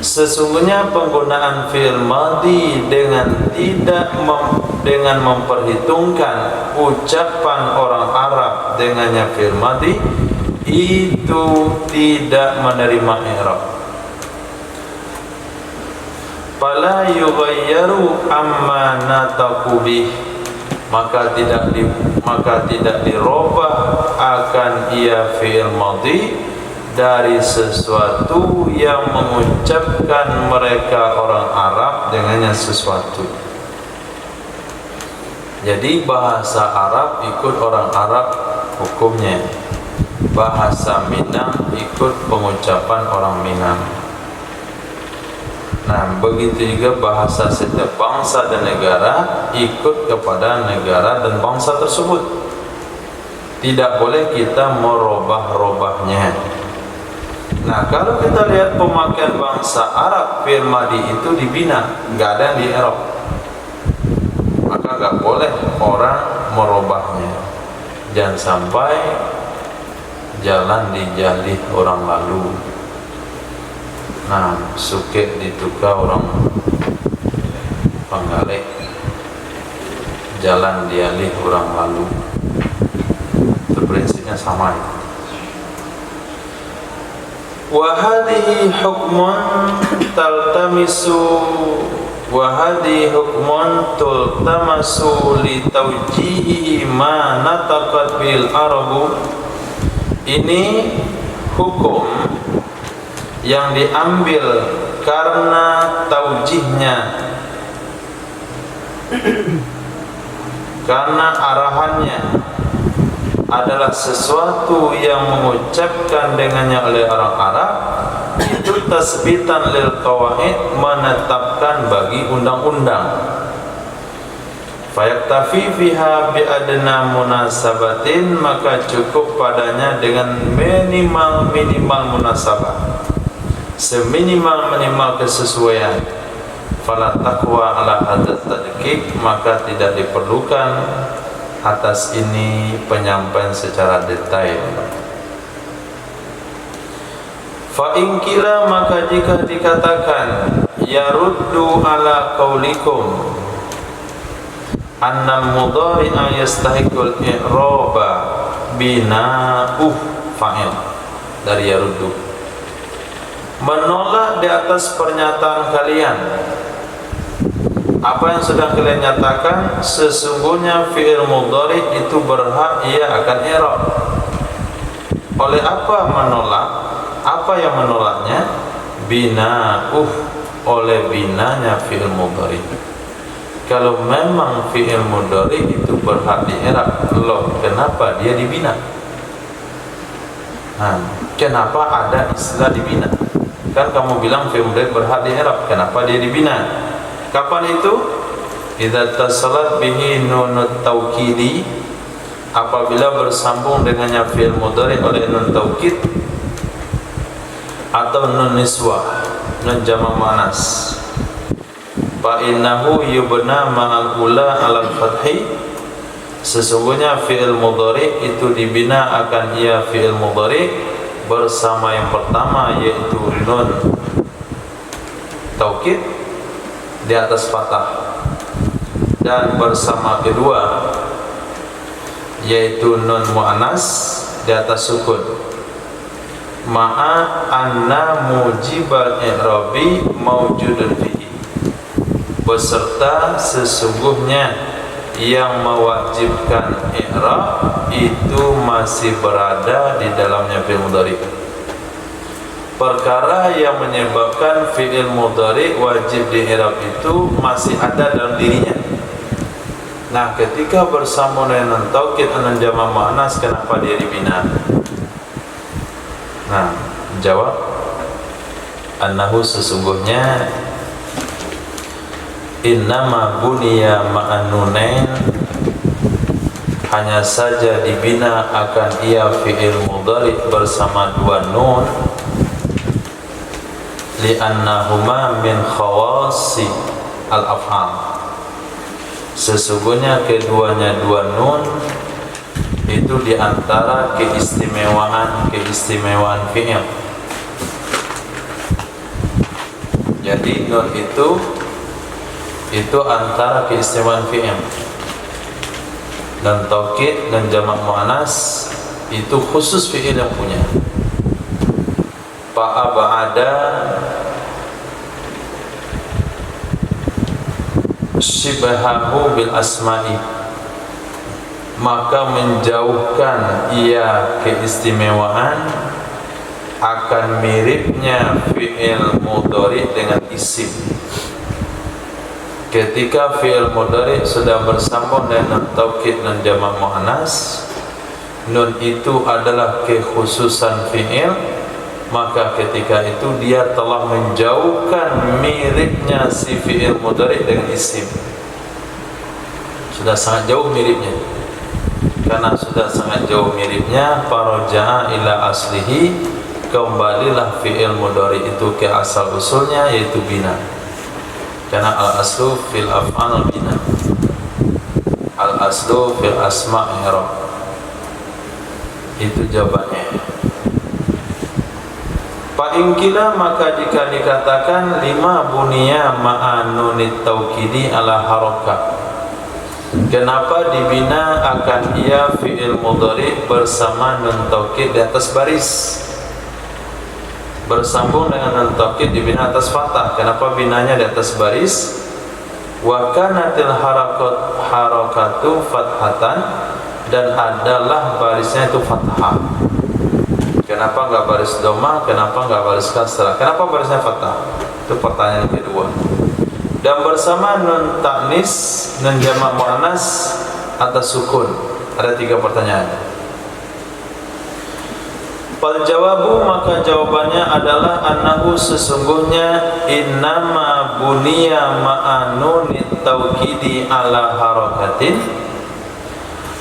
Sesungguhnya penggunaan fi'il madhi dengan memperhitungkan ucapan orang Arab dengannya fi'il madhi itu tidak menerima i'rab. Fala yughayyaru amma nataqu bih, maka tidak dirubah akan ia fi'il madhi dari sesuatu yang mengucapkan mereka orang Arab dengannya sesuatu. Jadi bahasa Arab ikut orang Arab hukumnya, bahasa Minang ikut pengucapan orang Minang. Nah, begitu juga bahasa setiap bangsa dan negara ikut kepada negara dan bangsa tersebut. Tidak boleh kita merubah-rubahnya. Nah, kalau kita lihat pemakaian bangsa Arab, fi'il madhi itu dibina, nggak ada yang di i'rab, maka nggak boleh orang merubahnya. Jangan sampai jalan dijalih orang lalu. Nah, suke ditukar orang Panggalek, jalan dialih orang lalu. Itu prinsipnya sama itu. Wa hadhihi hukmun taltamisu wa hadhihi hukmun tultamasu li tawjihi ma nataqat bil arabu. Ini hukum yang diambil karena taujihnya karena arahannya adalah sesuatu yang mengucapkan dengannya oleh orang Arab, itu tasbitan lil qawaid, menetapkan bagi undang-undang. Fayaktafi fiha bi adna munasabatin, maka cukup padanya dengan minimal munasabah, seminimal kesesuaian. Fala taqwa ala hadat tadqiq, maka tidak diperlukan atas ini penyampaian secara detail. Fa in qila, maka jika dikatakan yaruddu ala qaulikum annal mudhari'a yastahiqul i'raba bina'uh fa'il, dari yaruddu, menolak di atas pernyataan kalian apa yang sedang kalian nyatakan, sesungguhnya fi'il mudhari itu berhak ia akan i'rab. Oleh apa menolak? Apa yang menolaknya? Bina'uh, oleh binanya fi'il mudhari. Kalau memang fi'il mudhari itu berhak di-i'rab, loh kenapa dia dibina? Kenapa ada istilah dibina? Kan kamu bilang fi'il mudhari berhak di-i'rab, kenapa dia dibina? Kapan itu? Idza tasalat bihi nunut taukidi, apabila bersambung dengannya fi'il mudhari oleh nun taukid atau nun niswah, nun jamak muannas. Fa innahu yubna ma'al ula 'alal fathi, sesungguhnya fi'il mudhari itu dibina akan ia fi'il mudhari bersama yang pertama, yaitu nun taukid di atas fathah, dan bersama kedua yaitu nun muannas di atas sukun, ma'a anna mujibal i'rabi mawjudun fihi, beserta sesungguhnya yang mewajibkan i'rab itu masih berada di dalamnya fi'il mudhari. Perkara yang menyebabkan fi'il mudhari wajib di-i'rab itu masih ada dalam dirinya. Nah, ketika bersambung dengan taukid dan jamak muannas, kenapa dia dibina? Nah, jawab, annahu, sesungguhnya innama buniya ma'an nunain, hanya saja dibina akan ia fi'il mudhari bersama dua nun, li'annahuma min khawasi al-af'al, sesungguhnya keduanya dua nun itu diantara keistimewaan fi'il. Jadi nun itu antara keistimewaan fi'il, dan taukid dan jamak muannas itu khusus fi'il yang punya. Fa'ab'ada shibahahu bil asma'i, maka menjauhkan ia keistimewaan akan miripnya fi'il mudhari dengan isim. Ketika fi'il mudhari sudah bersambung dengan taukid dan jamak muannas, nun itu adalah kekhususan fi'il, maka ketika itu dia telah menjauhkan miripnya si fi'il mudhari dengan isim. Sudah sangat jauh miripnya. Karena sudah sangat jauh miripnya, faraja'a ila aslihi, kembalilah fi'il mudhari itu ke asal usulnya, yaitu bina. Karena al-aslu fil af'al bina, al-aslu fil asma' i'rab. Itu jawabannya. Fa in qila, maka jika dikatakan lima buniya ma'anunit taukidi ala harokat, kenapa dibina akan ia fi'il mudhari bersama nun taukid di atas baris, bersambung dengan nun taukid dibina atas fathah, kenapa binanya di atas baris? Wa kanatil harakatu fathatan, dan adalah barisnya itu fathah. Kenapa enggak baris doma? Kenapa enggak baris kasrah? Kenapa barisnya fathah? Itu pertanyaan kedua. dan bersama nun ta'nis, nun jamak muannas atas sukun. Ada 3 pertanyaan. Fal jawabu, maka jawabannya adalah annahu, sesungguhnya innama buniya ma'anunit taukidi ala harakatin,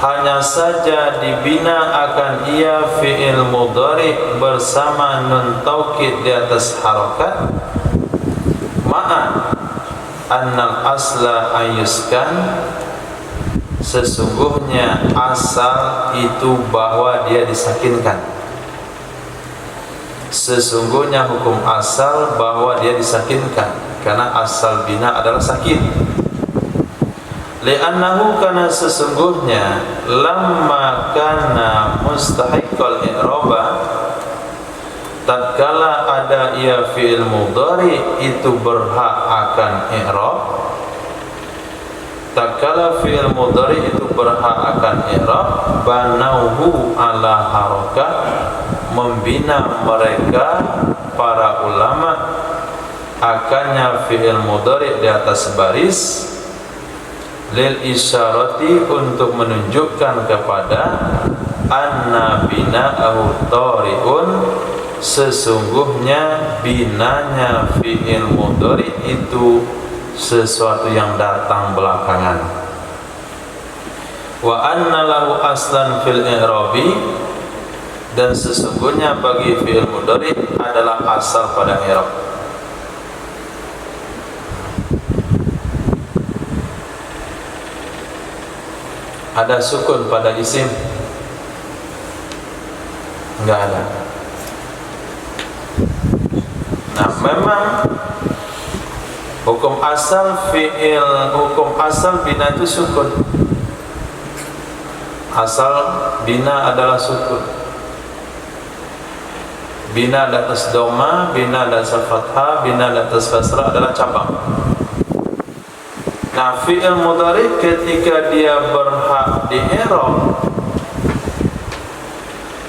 hanya saja dibina akan ia fi'il mudhari bersama nun taukid di atas harakat, ma'a annal asla ayuskan, sesungguhnya asal itu bahwa dia disakinkan. Sesungguhnya hukum asal bahwa dia disakinkan, karena asal bina adalah sakin. Li'annahu, karena sesungguhnya lamma kana mustahiqqal i'raba, tatkala ada ia fi'il mudhari itu berhak akan i'rab, tatkala fi'il mudhari itu berhak akan i'rab, banauhu ala harakah, membina mereka para ulama akannya fi'il mudhari di atas baris, lil isyarati, untuk menunjukkan kepada anna bina'ahu tari'un, sesungguhnya binanya fi'il mudhari itu sesuatu yang datang belakangan. Wa anna lahu aslan fil i'rabi, dan sesungguhnya bagi fi'il mudhari adalah asal pada i'rab. Ada sukun pada isim? Enggak ada. Nah, memang hukum asal bina itu sukun. Asal bina adalah sukun. Bina di atas doma, bina di atas fathah, bina di atas kasrah adalah cabang. Nah, fi'il mudhari ketika dia berhak di i'rab,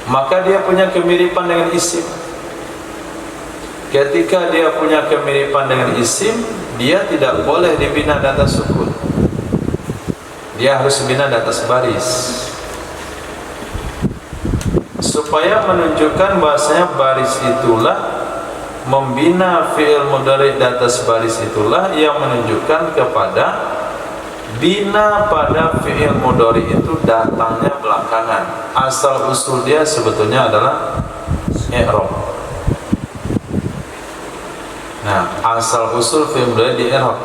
maka dia punya kemiripan dengan isim. Ketika dia punya kemiripan dengan isim, dia tidak boleh dibina di atas sukun. Dia harus bina di atas baris, supaya menunjukkan bahasanya baris itulah, membina fi'il mudhari di atas baris itulah yang menunjukkan kepada bina pada fi'il mudhari itu datangnya belakangan. Asal usul dia sebetulnya adalah i'rab. Nah, asal usul fi'il mudhari di i'rab,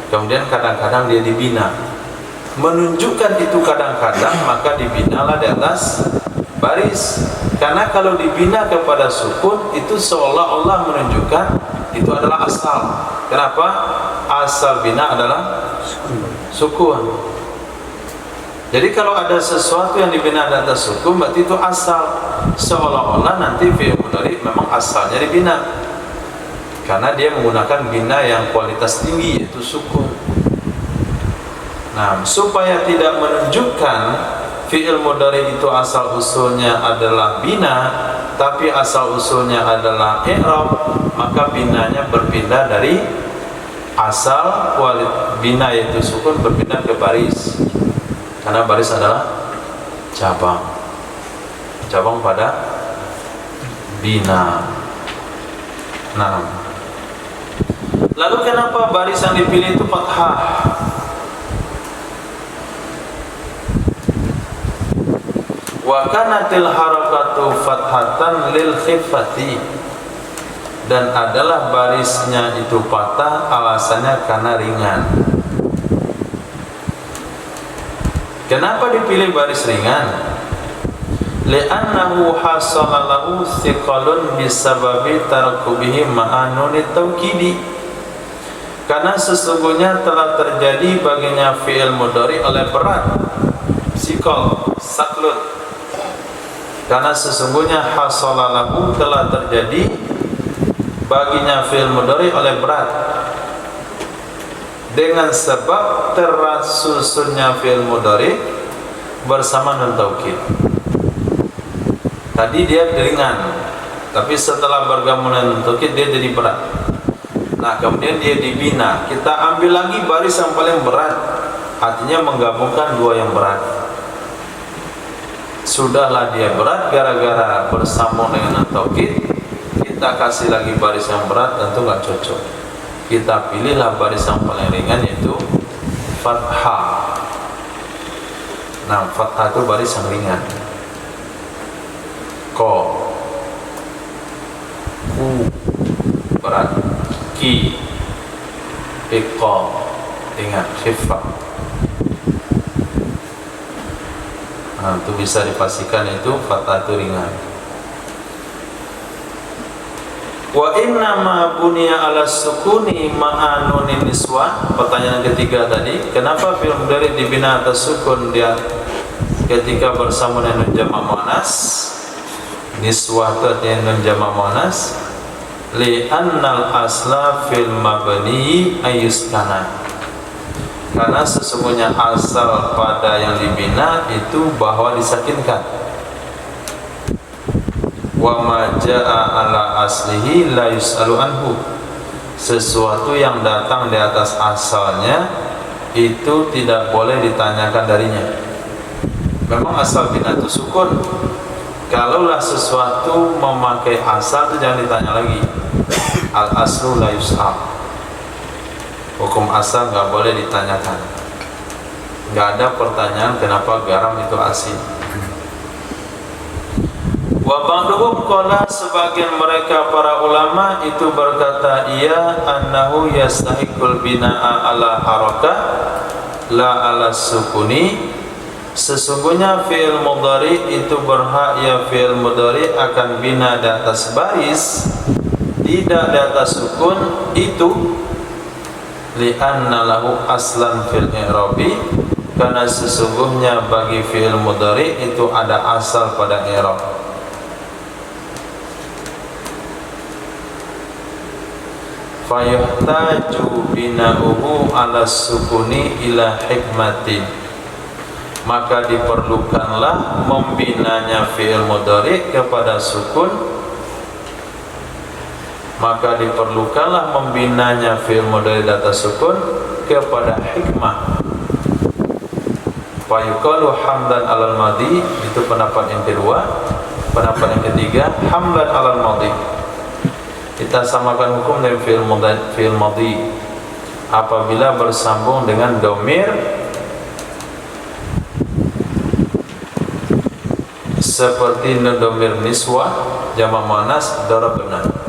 kemudian kadang-kadang dia dibina. Menunjukkan itu kadang-kadang, maka dibinalah di atas baris. Karena kalau dibina kepada sukun itu seolah-olah menunjukkan itu adalah asal. Kenapa? Asal bina adalah sukun. Jadi kalau ada sesuatu yang dibina di atas sukun, berarti itu asal. Seolah-olah nanti fi'il mudhari memang asalnya dibina, karena dia menggunakan bina yang kualitas tinggi, yaitu sukun. Nah, supaya tidak menunjukkan fi'il mudhari itu asal usulnya adalah bina, tapi asal usulnya adalah i'rab, maka binanya berpindah dari asal bina yaitu sukun berpindah ke baris, karena baris adalah cabang pada bina. Nah, lalu kenapa baris yang dipilih itu fathah? Wa kanatil harakatu fathatan lil khifati, dan adalah barisnya itu patah alasannya karena ringan. Kenapa dipilih baris ringan? Li'annahu hasala lahu thiqalun bisababi tarkubihi ma'anunit tawkidi, karena sesungguhnya telah terjadi baginya fi'il mudhari oleh berat, sikol, saklun. Karena sesungguhnya hasalalahu telah terjadi baginya fi'il mudhari oleh berat, dengan sebab tersusunnya fi'il mudhari bersama nun taukid. Tadi dia ringan, tapi setelah bergabung dengan nun taukid dia jadi berat. Nah, kemudian dia dibina. Kita ambil lagi baris yang paling berat, artinya menggabungkan dua yang berat. Sudahlah dia berat gara-gara bersambung dengan taukid, kita kasih lagi baris yang berat, tentu nggak cocok. Kita pilihlah baris yang paling ringan, yaitu fathah. Nah, fathah itu baris yang ringan. Ko, ku, berat. Ki, iqa, ingat, khifah. Nah, itu bisa dipastikan itu fathah itu ringan. Wa inna ma bunya ala sukuni ma'anunin niswa. Pertanyaan ketiga tadi, kenapa fi'il mudhari dibina atas sukun dia ketika bersama dengan jamak muannas? Niswa itu artinya nun jamak muannas. Li annal asla fil mabni ayuskana. Karena sesungguhnya asal pada yang dibina itu bahwa disakinkan. Wa ma jaa ala aslihi la yus'alu anhu. Sesuatu yang datang di atas asalnya itu tidak boleh ditanyakan darinya. Memang asal bina itu sukun. Kalaulah sesuatu memakai asal itu jangan ditanya lagi. Al aslu la yus'al. Hukum asal nggak boleh ditanyakan. Nggak ada pertanyaan kenapa garam itu asin. Wa ba'duhum qala, sebagian mereka para ulama itu berkata, iya annahu yastahiqul bina'a ala harakah la ala sukuni. Sesungguhnya fi'il mudhari itu berhak ya fi'il mudhari akan bina di atas baris, tidak di atas sukun. Itu li'anna lahu aslan fil i'rabi, karena sesungguhnya bagi fi'il mudhari itu ada asal pada i'rab. Fayuhtaju bina'uhu ala sukuni ila hikmatin, maka diperlukanlah membinanya fi'il mudhari kepada sukun. Maka diperlukanlah membinanya fi'il mudhari data sukun kepada hikmah. Fa yuqalu hamdan 'alal madhi, itu pendapat yang kedua. Pendapat yang ketiga, hamdan 'alal madhi. Kita samakan hukum dengan fi'il madhi apabila bersambung dengan domir seperti domir niswah jamak muannas darabna.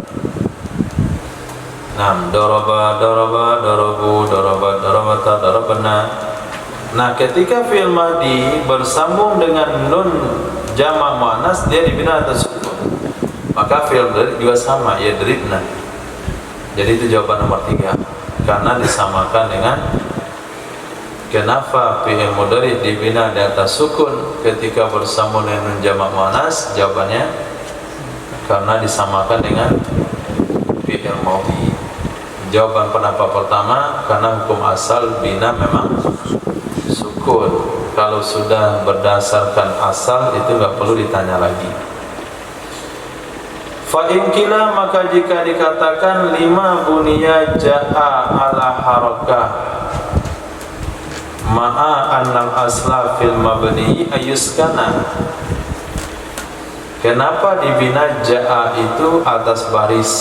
Nah, daraba, daraba, darabu, daraba, darabata, darabna. Nah, ketika fi'il madhi bersambung dengan nun jamak muannas, dia dibina atas sukun. Maka fi'il mudhari juga sama, yadribna. Jadi itu jawaban nomor 3. Karena disamakan dengan kenapa fi'il mudhari dibina di atas sukun ketika bersambung dengan nun jamak muannas? Jawabannya karena disamakan dengan fi'il madhi. Jawaban pendapat pertama, karena hukum asal bina memang sukun. Kalau sudah berdasarkan asal itu nggak perlu ditanya lagi. Fa in qila, maka jika dikatakan lima bunya jaa ala harakah ma'a annal asla fil mabni ayuskana. Kenapa dibina jaa itu atas baris?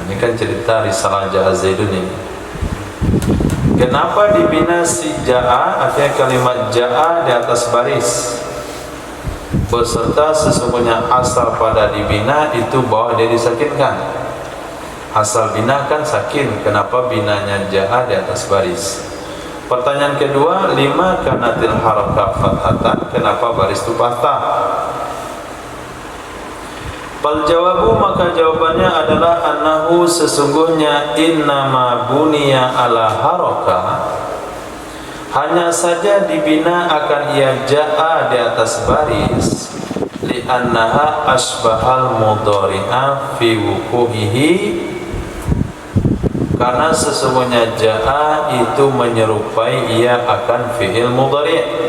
Ini kan cerita risalah Ja'a Zaidun ini. Kenapa dibina si Ja'a, artinya kalimat Ja'a di atas baris, beserta sesungguhnya asal pada dibina itu bahwa dia disakinkan. Asal bina kan sakin, kenapa binanya Ja'a di atas baris? Pertanyaan kedua, lima kanatil harakah fathatan, kenapa baris itu fathah? Fal jawabu, maka jawabannya adalah annahu, sesungguhnya innama buniya ala harakah, hanya saja dibina akan ia ja'a di atas baris, li'annaha asbahal mudhari'a fi wuqu'ihi, karena sesungguhnya ja'a itu menyerupai ia akan fi'il mudhari'.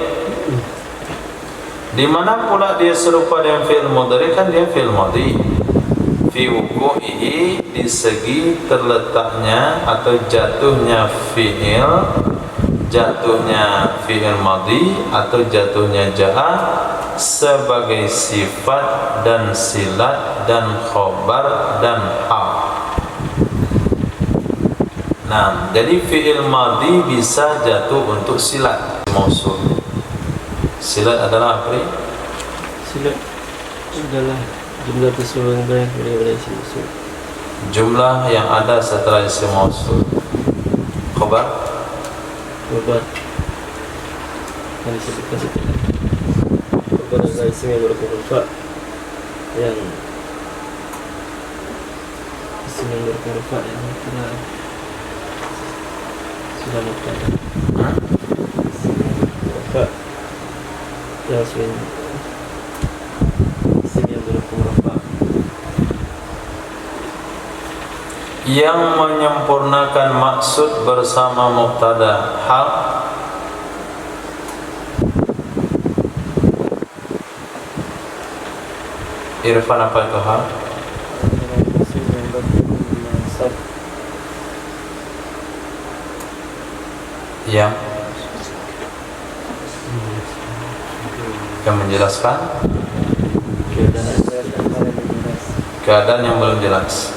Di mana pula dia serupa dengan fi'il mudhari? Kan dia fi'il madhi. fi wuqu'ihi, di segi terletaknya atau jatuhnya fi'il, jatuhnya fi'il madhi atau jatuhnya ja'a sebagai sifat dan silat dan khobar dan hal. Nah, jadi fi'il madhi bisa jatuh untuk silat mausul. Silat adalah apa? Silat adalah jumlah keseluruhan yang daripada isim mausul. Jumlah yang ada setelah isim mausul. Khobar Khobar yang disebutkan setelah. Khobar adalah isim yang berhuruf rafa, yang isim yang berhuruf rafa yang telah sudah mubtada. Isim yang berhuruf rafa yang sudah isim yang berhuruf rafa yang menyempurnakan maksud bersama mubtada. Hal Irfan, apa itu hal? isim yang berhuruf yang menjelaskan keadaan yang belum jelas.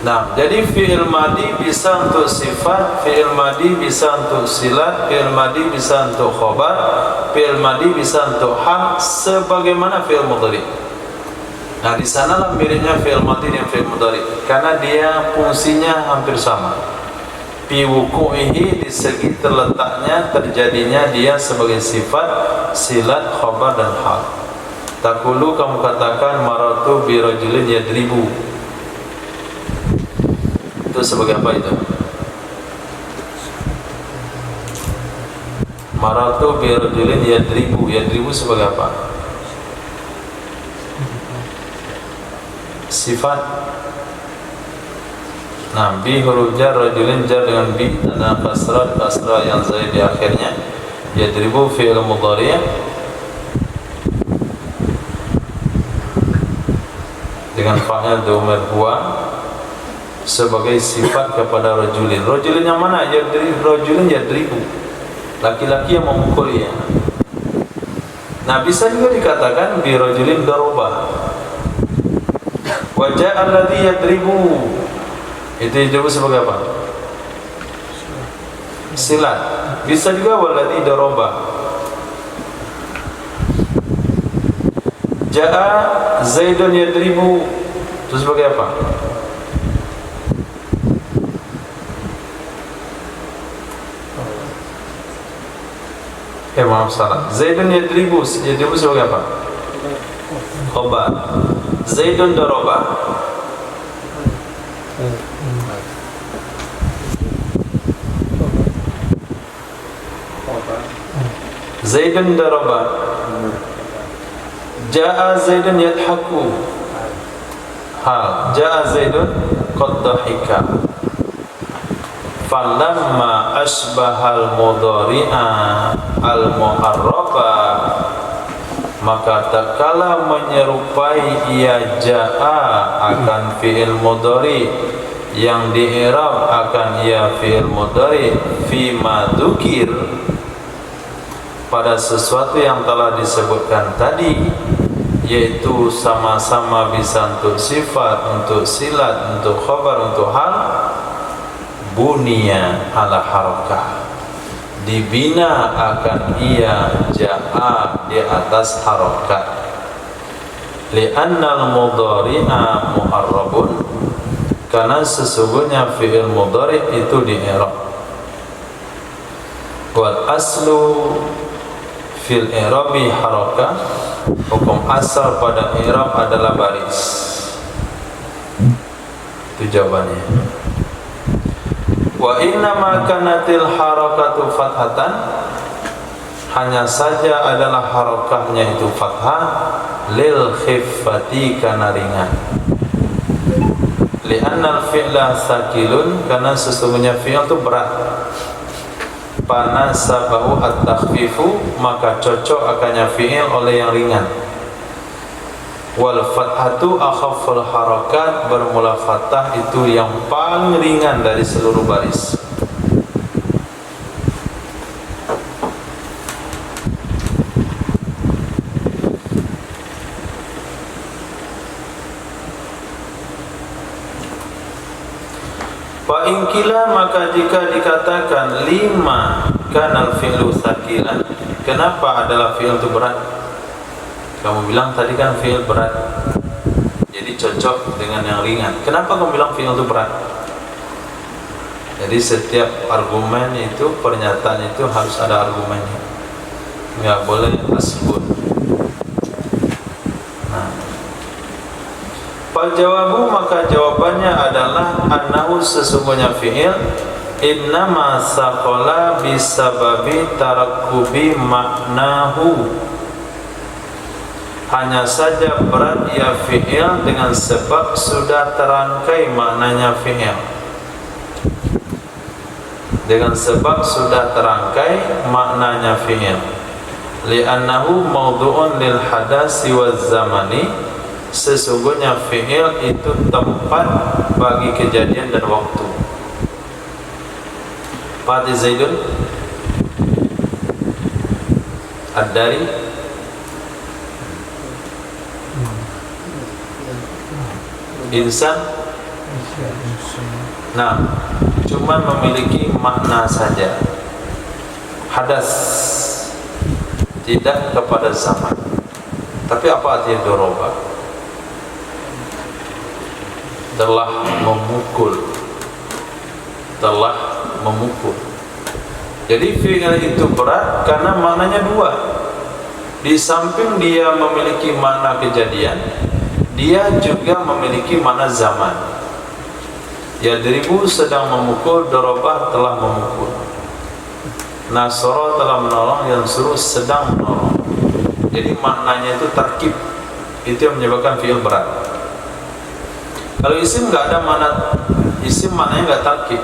Nah, jadi fi'il madhi bisa untuk sifat, fi'il madhi bisa untuk silat, fi'il madhi bisa untuk khobar, fi'il madhi bisa untuk hal, sebagaimana fi'il mudhari. Nah, di sanalah miripnya fi'il madhi dan fi'il mudhari, karena dia fungsinya hampir sama. Fi wuqu'ihi, di segi terletaknya, terjadinya dia sebagai sifat, silat, khobar dan hal. Takulu, kamu katakan maratu bi rajulin yadribu. Itu sebagai apa itu? Maratu bi rajulin yadribu. Yadribu sebagai apa? Sifat. Nah, bi huruf jar, rajulin jar dengan bi, ada kasrah yang zaid di akhirnya. Yadribu fi'il mudhari' dengan fa'il dhamir huwa sebagai sifat kepada rajulin. Rajulin yang mana? Rajulin yadribu, laki-laki yang memukul ya. Nah, bisa juga dikatakan bi rajulin daraba. Wa ja'a alladhi yadribu, itu yadribu sebagai apa? Silat. Bisa juga walladhi daraba. Ja'a Zaidun yadribu, itu sebagai apa? Maaf, salah. Zaidun yadribu, yadribu sebagai apa? Khobar. Zaidun daraba. Zaidun daraba. Ja'a Zaidun yadhaku. Hal. Ja'a Zaidun qad dhahika. Falamma asbahal mudhari'a al-mu'arraba, maka tatkala menyerupai ia ja'a akan fi'il mudhari yang di-i'rab akan ia fi'il mudhari fi ma dzukir, pada sesuatu yang telah disebutkan tadi, yaitu sama-sama bisa untuk sifat, untuk silat, untuk khabar, untuk hal, bunia ala harakah, dibina akan ia ja'a di atas harakat. Li'annal mudhari'a mu'arrabun, karena sesungguhnya fi'il mudhari' itu di i'rab. Wal aslu fil i'rabi harakah, hukum asal pada i'rab adalah baris. Itu jawabannya. Wa innama kanatil harakatu fathatan, hanya saja adalah harakahnya itu fathah, lil khiffati, karena ringan. Li'annal fi'la sakilun, karena sesungguhnya fi'il itu berat. Panasabahu at-takhfifu, maka cocok akannya fi'il oleh yang ringan. Wal fathatu akhafful harakat, bermula fathah itu yang paling ringan dari seluruh baris. Fa in qila, maka jika dikatakan lima kanal fi'lu tsaqilan, kenapa adalah fi'il itu berat? Kamu bilang tadi kan fi'il berat, jadi cocok dengan yang ringan. Kenapa kamu bilang fi'il itu berat? Jadi setiap argumen itu, pernyataan itu harus ada argumennya, nggak boleh asbun. Fal jawabu, maka jawabannya adalah annahu, sesungguhnya fi'il innama saqala bisababi tarakkubi maknahu, hanya saja berat ya fi'il dengan sebab sudah terangkai maknanya fi'il, dengan sebab sudah terangkai maknanya fi'il. Li'annahu mawdu'un lil hadasi waz zamani, sesungguhnya fi'il itu tempat bagi kejadian dan waktu. Fati Zaidun Ad-Dari Insan. Nah, cuma memiliki makna saja. Hadas tidak kepada zaman. Tapi apa artinya doroba? Telah memukul, telah memukul. Jadi fi'il itu berat karena maknanya dua. Di samping dia memiliki makna kejadian, dia juga memiliki makna zaman. Yadribu sedang memukul, darabah telah memukul. Nasara telah menolong, yansuru sedang menolong. Jadi maknanya itu tarkib. Itu yang menyebabkan fi'il berat. Kalau isim nggak ada makna, isim maknanya nggak tarkib,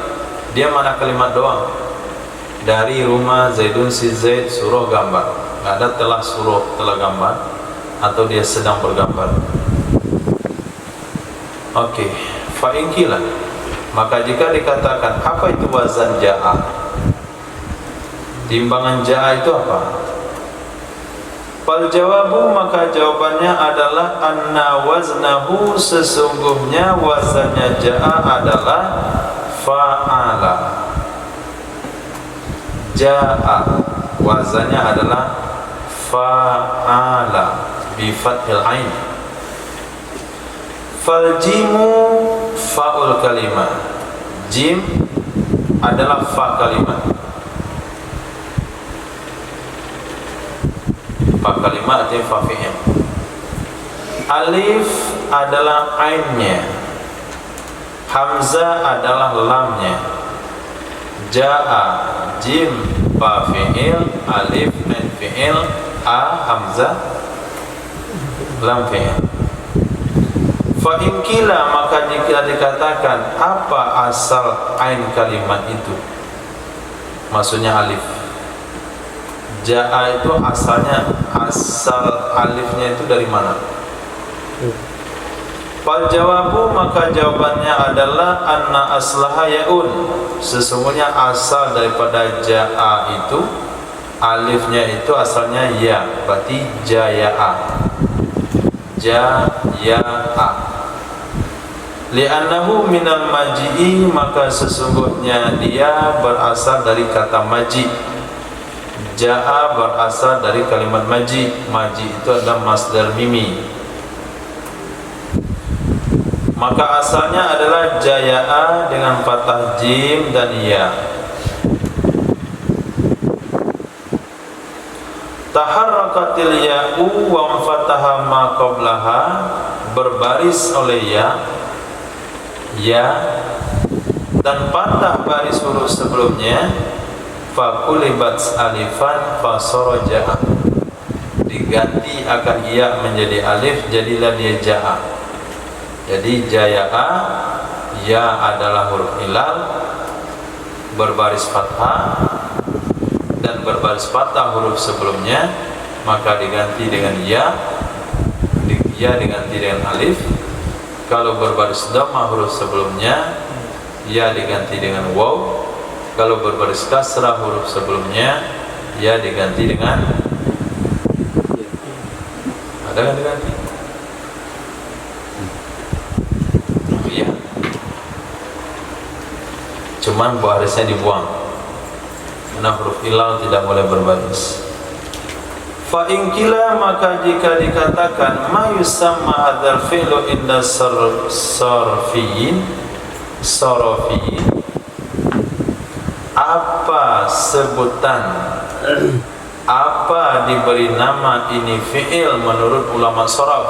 dia makna kalimat doang. Dari rumah Zaidun, si Zaid, suruh gambar, nggak ada telah suruh, telah gambar, atau dia sedang bergambar. Oke, fa'inkilah, maka jika dikatakan apa itu wazan ja'a, timbangan ja'a itu apa? Fal jawabu, maka jawabannya adalah anna waznahu, sesungguhnya wazannya ja'a adalah fa'ala. Ja'a wazannya adalah fa'ala bi fathil ain. Fal jimu fa'ul kalimah, jim adalah fa kalimat. Fa kalimat artinya fa fi'il. Alif adalah ainnya, hamzah adalah lamnya. Ja'a jim fa fi'il, alif ain fi'il, a hamzah lam fi'il. Fa in qila, maka jika dikatakan apa asal ain kalimat itu, maksudnya alif. Ja'a itu asalnya, asal alifnya itu dari mana? Fal jawabu, maka jawabannya adalah anna aslaha ya'un, sesungguhnya asal daripada ja'a itu, alifnya itu asalnya ya, berarti jaya'a, jaya'a. Li'annahu minal maji'i, maka sesungguhnya dia berasal dari kata maji'. Ja'a berasal dari kalimat maji'. Maji' itu adalah masdar mimi, maka asalnya adalah jaya'a dengan fathah jim dan ya. Taharrakatil ya'u wa fataha ma qablaha, berbaris oleh ya dan patah baris huruf sebelumnya. Fakulibat alifan fasara ja'a, diganti akan ia menjadi alif, jadilah dia ja'a. Jadi jaya'a, ya adalah huruf ilal, berbaris fathah, dan berbaris fathah huruf sebelumnya, maka diganti dengan ya, ya diganti dengan alif. Kalau berbaris dhamma huruf sebelumnya ya diganti dengan waw. Kalau berbaris kasrah huruf sebelumnya ya diganti dengan ada kan diganti? Iya. Cuman barisnya dibuang. Karena huruf ilal tidak boleh berbaris. Fa in qila, maka jika dikatakan ma yusamma hadzal fi'lu inda sarfiyin, apa sebutan, apa diberi nama ini fi'il menurut ulama sharaf?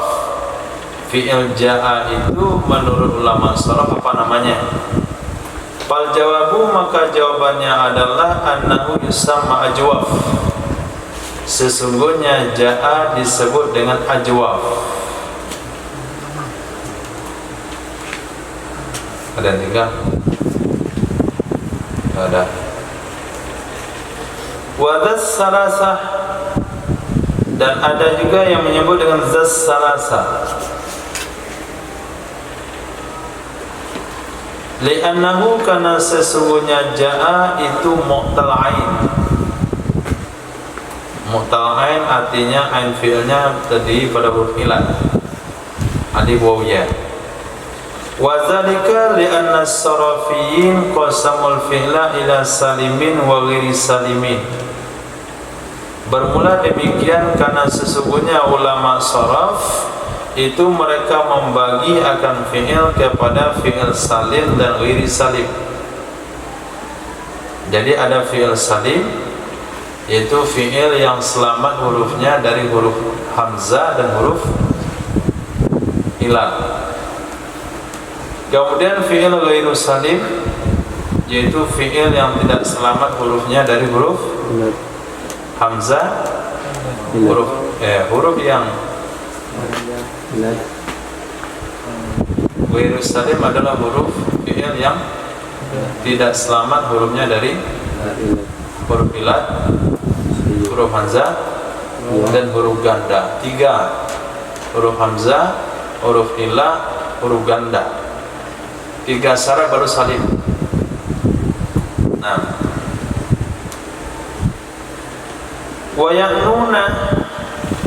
Fi'il ja'a itu menurut ulama sharaf apa namanya? Fal jawabu, maka jawabannya adalah annahu yusamma ajwaf. Sesungguhnya ja'a disebut dengan ajwaf. Ada yang tinggal? Tidak ada. Wadas salasah, dan ada juga yang menyebut dengan zas salasah. Li'annahu, karena sesungguhnya ja'a itu mu'tal ain. Mu'tal ain artinya ain fi'ilnya terdiri pada huruf ilat, alif waw ya. Wa dzalika li'anna as-sarafiyyin qasamul fi'la ila salimin wa ghairi salimin. Bermula demikian karena sesungguhnya ulama saraf itu mereka membagi akan fi'il kepada fi'il salim dan ghairi salim. Jadi ada fi'il salim, yaitu fi'il yang selamat hurufnya dari huruf hamzah dan huruf ilat. Kemudian fi'il ghairu salim, yaitu fi'il yang tidak selamat hurufnya dari huruf hamzah, huruf yang ghairu salim adalah huruf fi'il yang tidak selamat hurufnya dari huruf ilat, huruf hamzah dan huruf ganda. 3 huruf hamzah, huruf ilah, huruf ganda. 3 syarat baru salim. Nah, wa ya'nuna,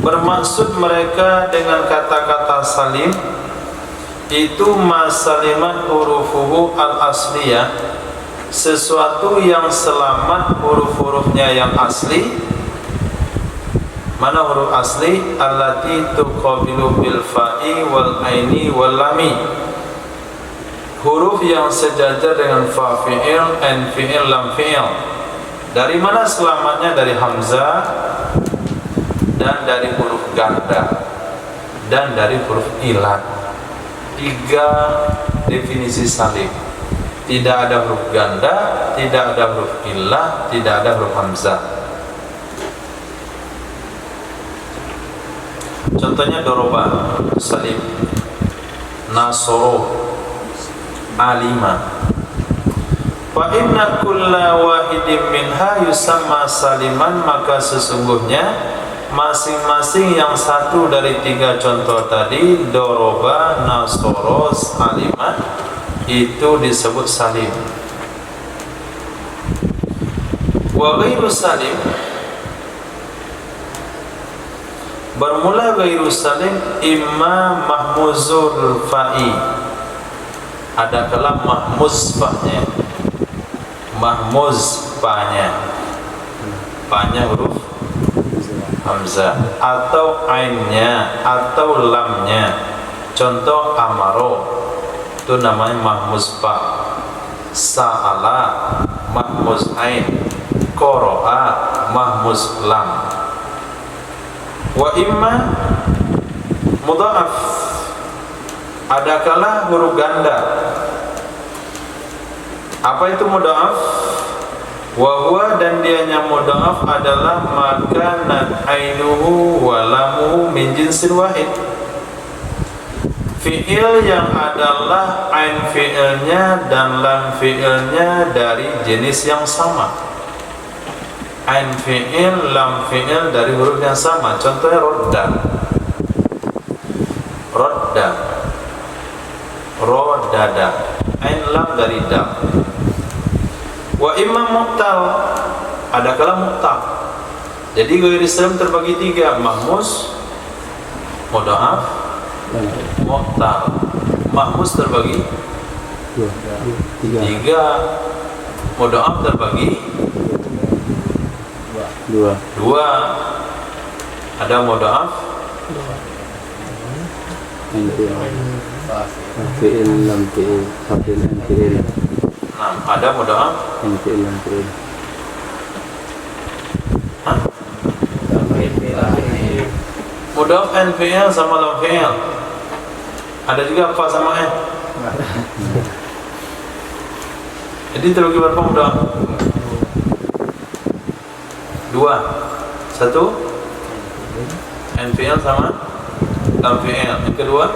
bermaksud mereka dengan kata-kata salim itu masalimat hurufuhu al-asliyah, sesuatu yang selamat huruf-hurufnya yang asli. Mana huruf asli? Allati tuqabilu bil fa'i wal aini wal lami, huruf yang sejajar dengan fa fi'il, ain fi'il, lam fi'il. Dari mana selamatnya? Dari hamzah dan dari huruf ganda dan dari huruf ilat. 3 definisi salim. Tidak ada huruf ganda, tidak ada huruf ilah, tidak ada huruf hamzah. Contohnya doroba salim, nasoro, alima. Fa inna kulla wahidin minha yusamma saliman, maka sesungguhnya masing-masing yang satu dari 3 contoh tadi, doroba, nasoros, alima, itu disebut salim. Wa ghairu salim, bermula ghairu salim imma mahmuzul fa'i, ada kalam mahmuz fa'nya, mahmuz fa'nya, fa'nya huruf hamzah, atau ainnya atau lamnya. Contoh amaro itu namanya mahmuz fa, sa'ala mahmuz ain, qara'a mahmuz lam. Wa imma mudha'af, adakala huruf ganda. Apa itu mudha'af? Wa huwa, dan dianya mudha'af adalah makanat ainuhu wa lamuhu min jinsin wahid, fi'il yang adalah ain fi'ilnya dan lam fi'ilnya dari jenis yang sama. Ain fi'il, lam fi'il dari huruf yang sama. Contohnya rodda. radda, rodada, ain lam dari dal. Wa imam muqtal, ada kala muqtal. Jadi ghair Islam terbagi tiga: mahmus, mudha'af, muqtal. Mahmus terbagi tiga, mudha'af terbagi dua. Ada mudha'af, fi'il lam fi'il fa'il fi'il. nah, ada mudha'af. Fi'il lam fi'il. Hah? Mudha'af an fi'il sama lam fi'il. Ada juga fa sama an. Jadi terbagi berapa mudha'af? Dua. Satu an fi'il sama lam fi'il. Yang kedua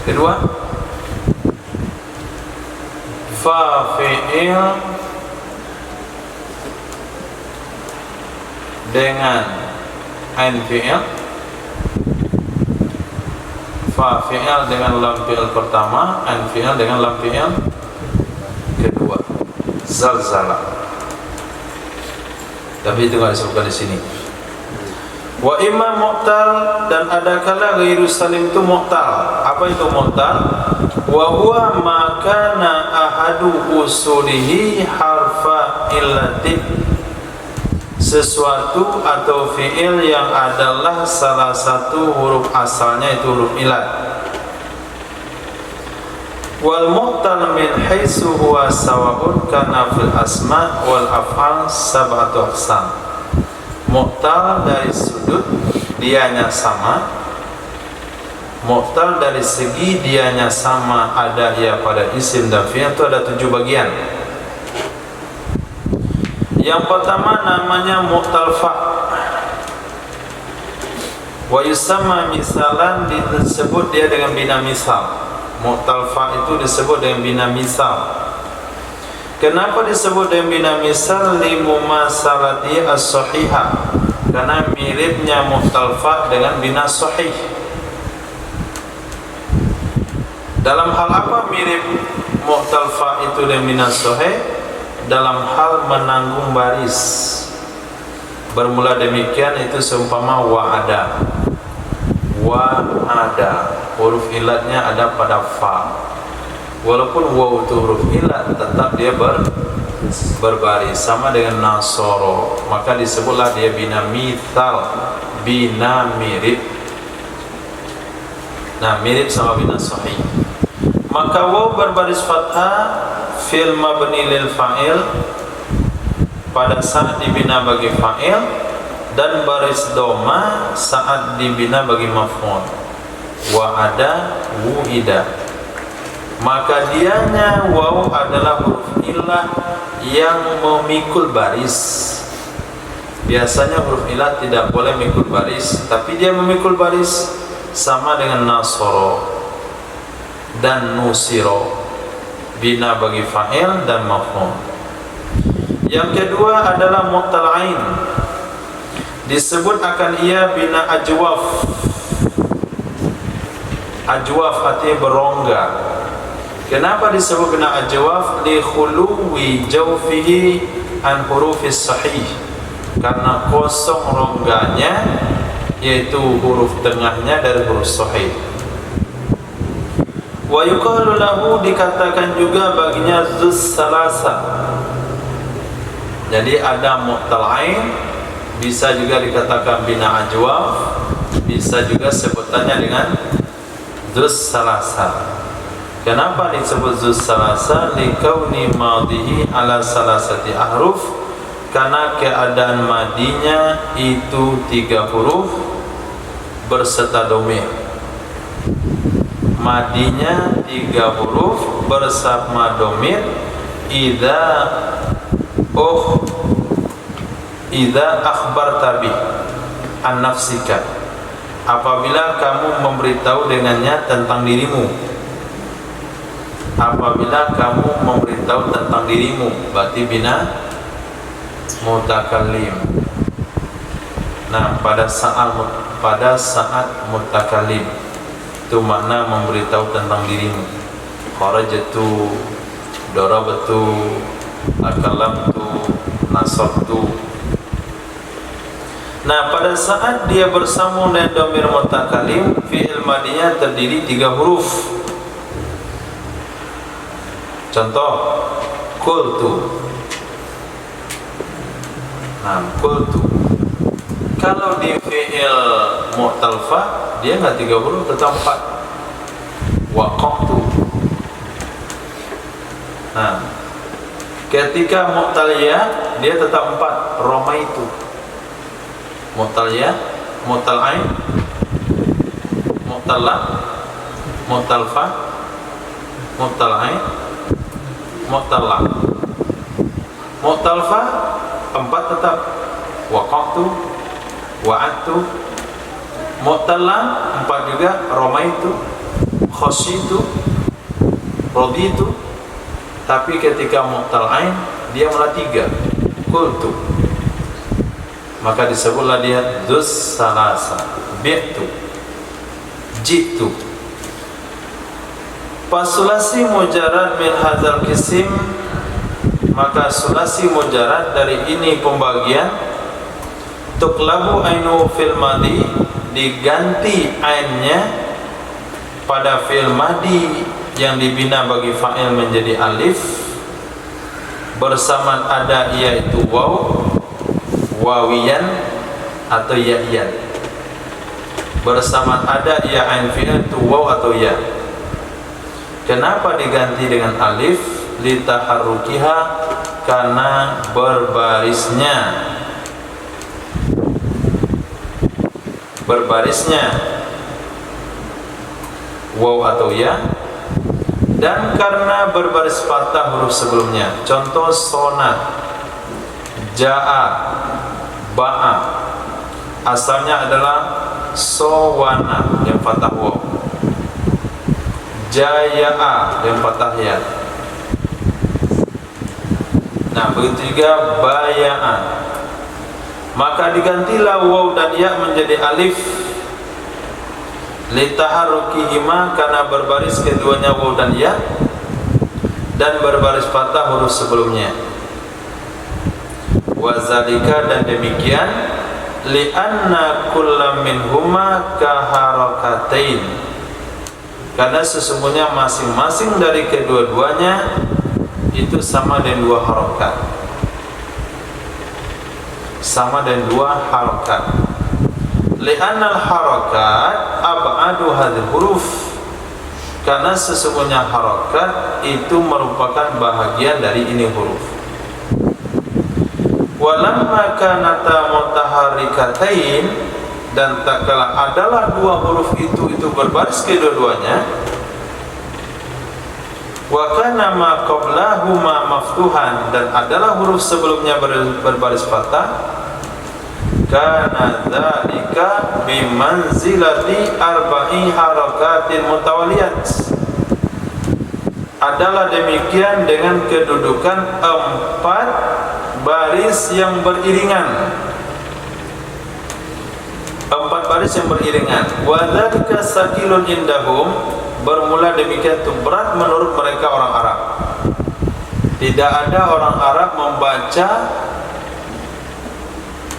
kedua fa fi'il dengan ain fi'il, fa fi'il dengan lam fi'il pertama, ain fi'il dengan lam fi'il kedua. Zalzala, tapi itu nggak disebutkan di sini. Wa imam muqtal, dan ada kala ghairu salim itu muqtal. Apa itu muqtal? Wa huwa ma kana ahadu usulihi harfa illatin, sesuatu atau fi'il yang adalah salah satu huruf asalnya itu huruf ilat. Wal muqtal min haitsu huwa sawa'un kana fil asma wal af'al sab'atu aqsam. Muqtal dari sudut dianya sama, muqtal dari segi dianya sama, ada ia pada isim dan fi'il itu ada 7 bagian. Yang pertama namanya muqtal fa, wa yusamma misalan, disebut dia dengan bina misal. Muqtal fa itu disebut dengan bina misal. Kenapa disebut dengan bina misal? Limumasalati as-sahihah, karena miripnya muqtal fa dengan bina sahih. Dalam hal apa mirip muqtal fa itu dengan bina sahih? Dalam hal menanggung baris. Bermula demikian itu seumpama wa'ada. Wa'ada, huruf ilatnya ada pada fa. Walaupun waw itu huruf ilat, tetap dia berbaris, sama dengan nasoro, maka disebutlah dia bina mithal, bina mirip. Nah, mirip sama bina sahih. Maka waw berbaris fathah fil mabni lil fa'il, pada saat dibina bagi fa'il, dan baris doma saat dibina bagi maf'ul. Wa'ada, wu'ida. Maka dianya waw adalah huruf ilah yang memikul baris. Biasanya huruf ilah tidak boleh memikul baris, tapi dia memikul baris, sama dengan nasoro dan nusiro, bina bagi fa'il dan maf'ul. Yang kedua adalah muqtal ain, disebut akan ia bina ajwaf. Ajwaf artinya berongga. Kenapa disebut bina ajwaf? Li khuluwi jawfihi an hurufis sahih, karena kosong rongganya, yaitu huruf tengahnya dari huruf sahih. Wa yuqalu lahu, dikatakan juga baginya zus salasa. Jadi ada muqtal ain, bisa juga dikatakan bina ajwaf, bisa juga sebutannya dengan zus salasa. Kenapa disebut zus salasa? Likauni madhihi ala salasati ahruf, karena keadaan madinya itu 3 huruf berserta domir. Madinya 3 huruf bersama domir. Idza akhbarta bi an nafsika, apabila kamu memberitahu dengannya tentang dirimu. Apabila kamu memberitahu tentang dirimu, berarti bina mutakallim. Nah, pada saat mutakallim itu makna memberitahu tentang dirimu. Kharajtu, darabtu, akalamtu, nasabtu. Nah, pada saat dia bersambung dengan dhamir mutakallim, fi'il madiyah terdiri 3 huruf. Contoh, qultu. Nah, qultu. Kalau di fi'il mu'talfa dia enggak 3 huruf, tetap 4. Waqaftu. Nah, ketika mu'taliyah dia tetap 4. Ramaitu. Mu'taliyah, mu'tal'ain, mu'talla, mu'talfa, mu'tal'ain, mu'talla. Mu'talfa 4 tetap. Waqaftu, wa'adtu. Mu'talla 4 juga. Ramaitu, khasyitu, raditu. Tapi ketika mu'tal'ain dia malah 3. Qultu. Maka disebutlah dia dus salasa, bi'tu, jitu. Pasulasi mujarad min hadzal qisim, maka sulasi mujarad dari ini pembagian, tuqlabu ainu fil madi, diganti ainnya pada fi'il madi yang dibina bagi fa'il menjadi alif, bersamaan ada yaitu waw, wawiyan atau ya'iyan. Bersamaan ada ya ain fi'il itu waw atau ya. Kenapa diganti dengan alif? Litaharrukiha, karena berbarisnya waw atau ya, dan karena berbaris fathah huruf sebelumnya. Contoh sona, ja'a, ba'a, asalnya adalah sowana yang fathah waw, jaya'a yang fathah ya. Nah, begitu juga baya'a, maka digantilah waw dan ya menjadi alif, litaharrukihima, karena berbaris keduanya waw dan ya, dan berbaris fathah huruf sebelumnya. Wazalika, dan demikian, li'anna kullam minhuma kaharakatain, karena sesungguhnya masing-masing dari kedua-duanya itu sama dengan 2 harokat. Sama dengan 2 harokat. Li'annal harokat ab'adu hadhil huruf, karena sesungguhnya harokat itu merupakan bahagian dari ini huruf. Walamma kanata mutaharrikatain, dan tak kala adalah 2 huruf itu berbaris kedua-duanya, wa kana ma qablahuma maftuhan, dan adalah huruf sebelumnya berbaris fathah, kana dzalika bimanzilati arba'i harakatin mutawaliyat, adalah demikian dengan kedudukan 4 baris yang beriringan. 4 baris yang beriringan. Wa dzalika sakilun indahum, bermula demikian itu berat menurut mereka orang Arab. Tidak ada orang Arab membaca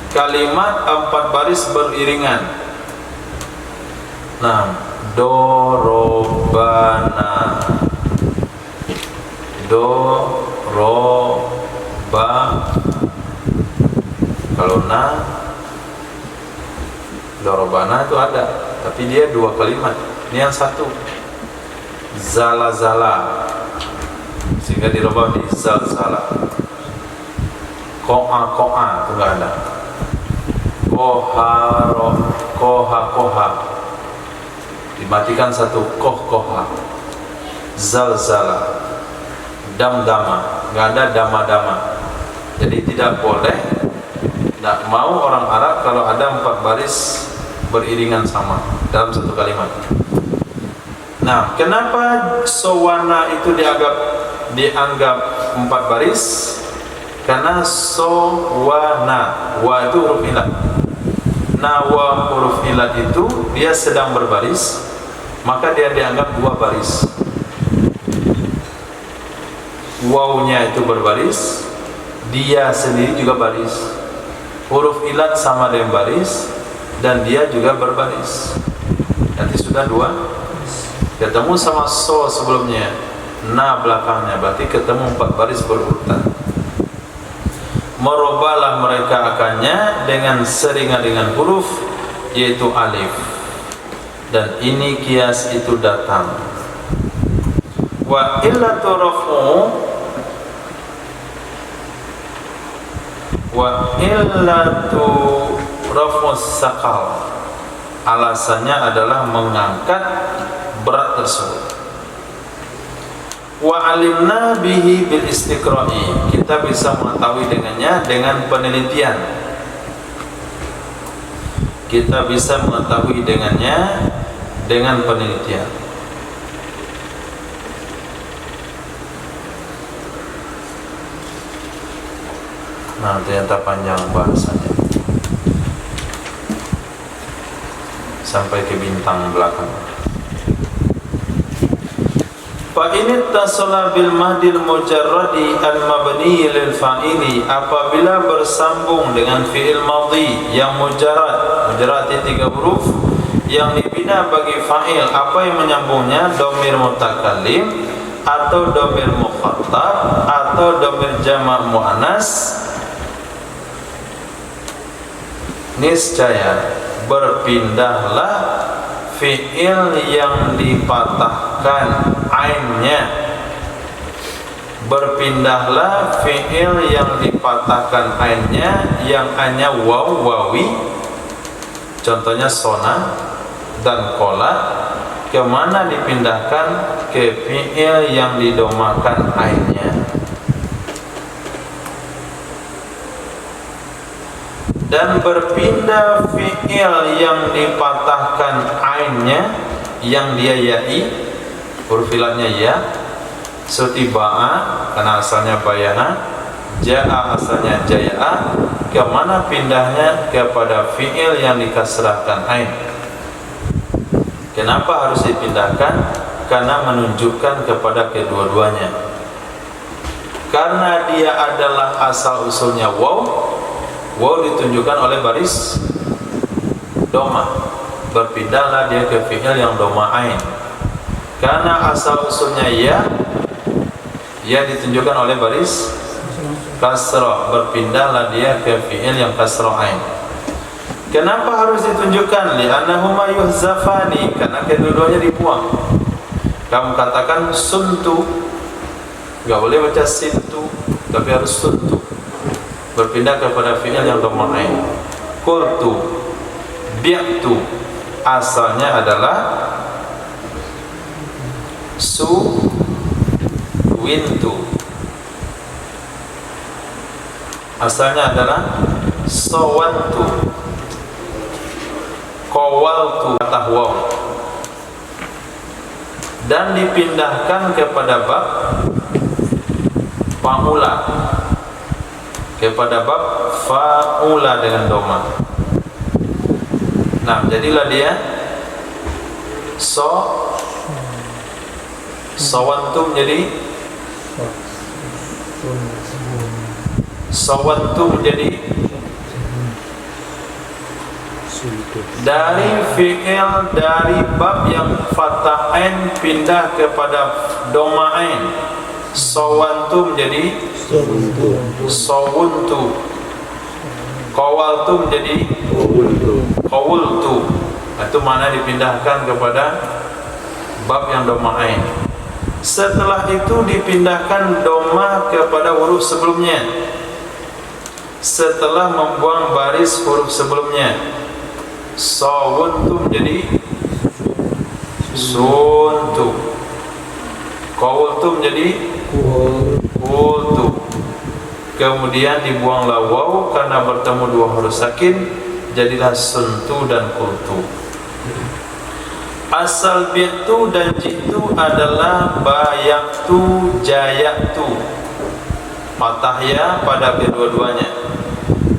kalimat 4 baris beriringan. Nah, dorobana, do, ro, ba. Kalau na, dorobana itu ada, tapi dia 2 kalimat. Ini yang satu, zala-zala, sehingga dirubah di zal-zala. Ko'a-ko'a itu enggak ada. Koha-koha, dimatikan satu, koh-koha. Zal-zala. Dam-dama, enggak ada dama-dama. Jadi tidak boleh, tidak mau orang Arab kalau ada 4 baris beriringan sama dalam satu kalimat. Nah, kenapa sowana itu dianggap 4 baris? Karena sowana, wa itu huruf ilat. Nah, wa huruf ilat itu dia sedang berbaris, maka dia dianggap 2 baris. Wawnya itu berbaris, dia sendiri juga baris. Huruf ilat sama dengan baris, dan dia juga berbaris. Nanti sudah 2. Ketemu sama so sebelumnya, na belakangnya, berarti ketemu 4 baris berurutan. Merubahlah mereka akannya dengan seringan huruf, yaitu alif. Dan ini kias itu datang. Wa illatu raf'u, wa illatu raf'u saqal, alasannya adalah mengangkat berat tersebut. Wa alimna bihi bil istiqra'i, kita bisa mengetahui dengannya dengan penelitian. Kita bisa mengetahui dengannya dengan penelitian. Nah, ternyata panjang bahasanya sampai ke bintang belakang. Fa in ittasala bil mahdil mujarradi al mabni lil fa'ili, apabila bersambung dengan fi'il madhi yang mujarrad 3 huruf yang dibina bagi fa'il, apa yang menyambungnya? Dhamir mutakallim atau dhamir mukhatab atau dhamir jama' muannas, niscaya berpindahlah fi'il yang dipatahkan ainnya, berpindahlah fi'il yang dipatahkan ainnya, yang ainnya waw, wawi, contohnya sona dan kola, kemana dipindahkan? Ke fi'il yang didomakan ainnya. Dan berpindah fi'il yang dipatahkan ainnya, yang dia ya'i, huruf ilatnya ya, seperti ba'a karena asalnya bayana, ja'a asalnya jaya'a, kemana pindahnya? Kepada fi'il yang dikasrahkan ain. Kenapa harus dipindahkan? Karena menunjukkan kepada kedua-duanya. Karena dia adalah asal usulnya waw, waw ditunjukkan oleh baris doma, berpindahlah dia ke fi'il yang doma ain. Karena asal usulnya ya, ya ditunjukkan oleh baris kasrah, berpindahlah dia ke fi'il yang kasrah ain. Kenapa harus ditunjukkan? Li'annahuma yuhzafani, karena kedua-duanya dibuang. Kamu katakan suntu, enggak boleh baca sintu, tapi harus suntu, berpindah kepada fi'il yang dhamma ain. Qultu, bi'tu, asalnya adalah wintu, asalnya adalah sawantu, qawaltu, kata waw, dan dipindahkan kepada bab fa'ula, kepada bab fa'ula dengan doma. Nah, jadilah dia sawantum, jadi sawantum, jadi dari fi'il dari bab yang fathah ain pindah kepada doma ain. Sawantum jadi sawuntu, qawaltum jadi qawultu. Itu mana dipindahkan kepada bab yang doma ain. Setelah itu dipindahkan doma kepada huruf sebelumnya, setelah membuang baris huruf sebelumnya. Sawuntum jadi suntu, qawultum jadi qultu. Kemudian dibuanglah waw karena bertemu 2 huruf sakin, jadilah suntu dan kultu. Asal bi'tu dan jitu adalah bayaktu, jayaktu. Fathah ya pada kedua-duanya.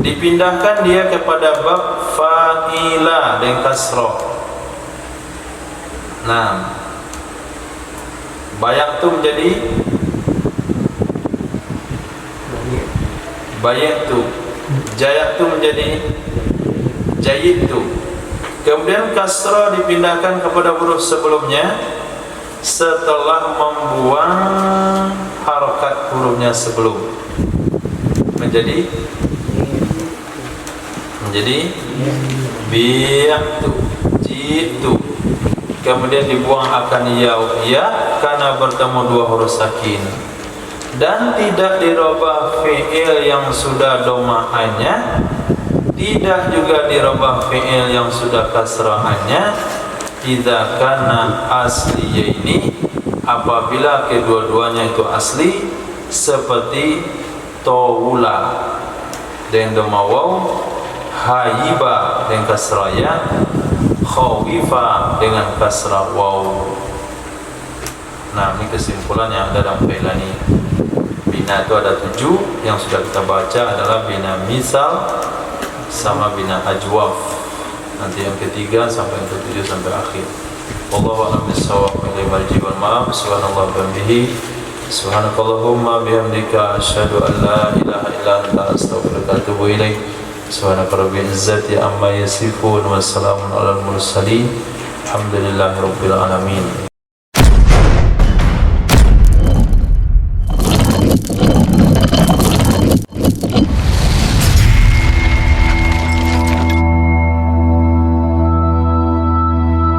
Dipindahkan dia kepada bab fa'ila dengan kasrah. Nah, bayaktu menjadi bayaktu, jayaktu menjadi jayittu. Kemudian kasrah dipindahkan kepada huruf sebelumnya setelah membuang harokat hurufnya sebelum, menjadi bi'tu, jitu. Kemudian dibuang akan ya karena bertemu dua huruf sakin, dan tidak dirubah fi'il yang sudah domaannya, tidak juga dirubah fi'il yang sudah kasrahannya. Idza kana asliyaini, apabila kedua-duanya itu asli, seperti tawula dengan dhamma waw, hayiba dengan kasrah ya, khawifa dengan kasrah waw. Nah, ini kesimpulan yang ada dalam Qailani. Bina itu ada 7, yang sudah kita baca adalah bina misal sama bina ajwaf. Nanti yang ketiga sampai yang ke-7 sampai akhir. Wallahu a'lam bissawab. Wal ma'af. Subhanallah wa bihamdihi. Subhanakallahumma bihamdika asyhadu an la ilaha illa anta astaghfiruka wa atubu ilaik. Subhanaka rabbil izzati amma yasifun wa salamun alal mursalin. Alhamdulillahirabbil alamin.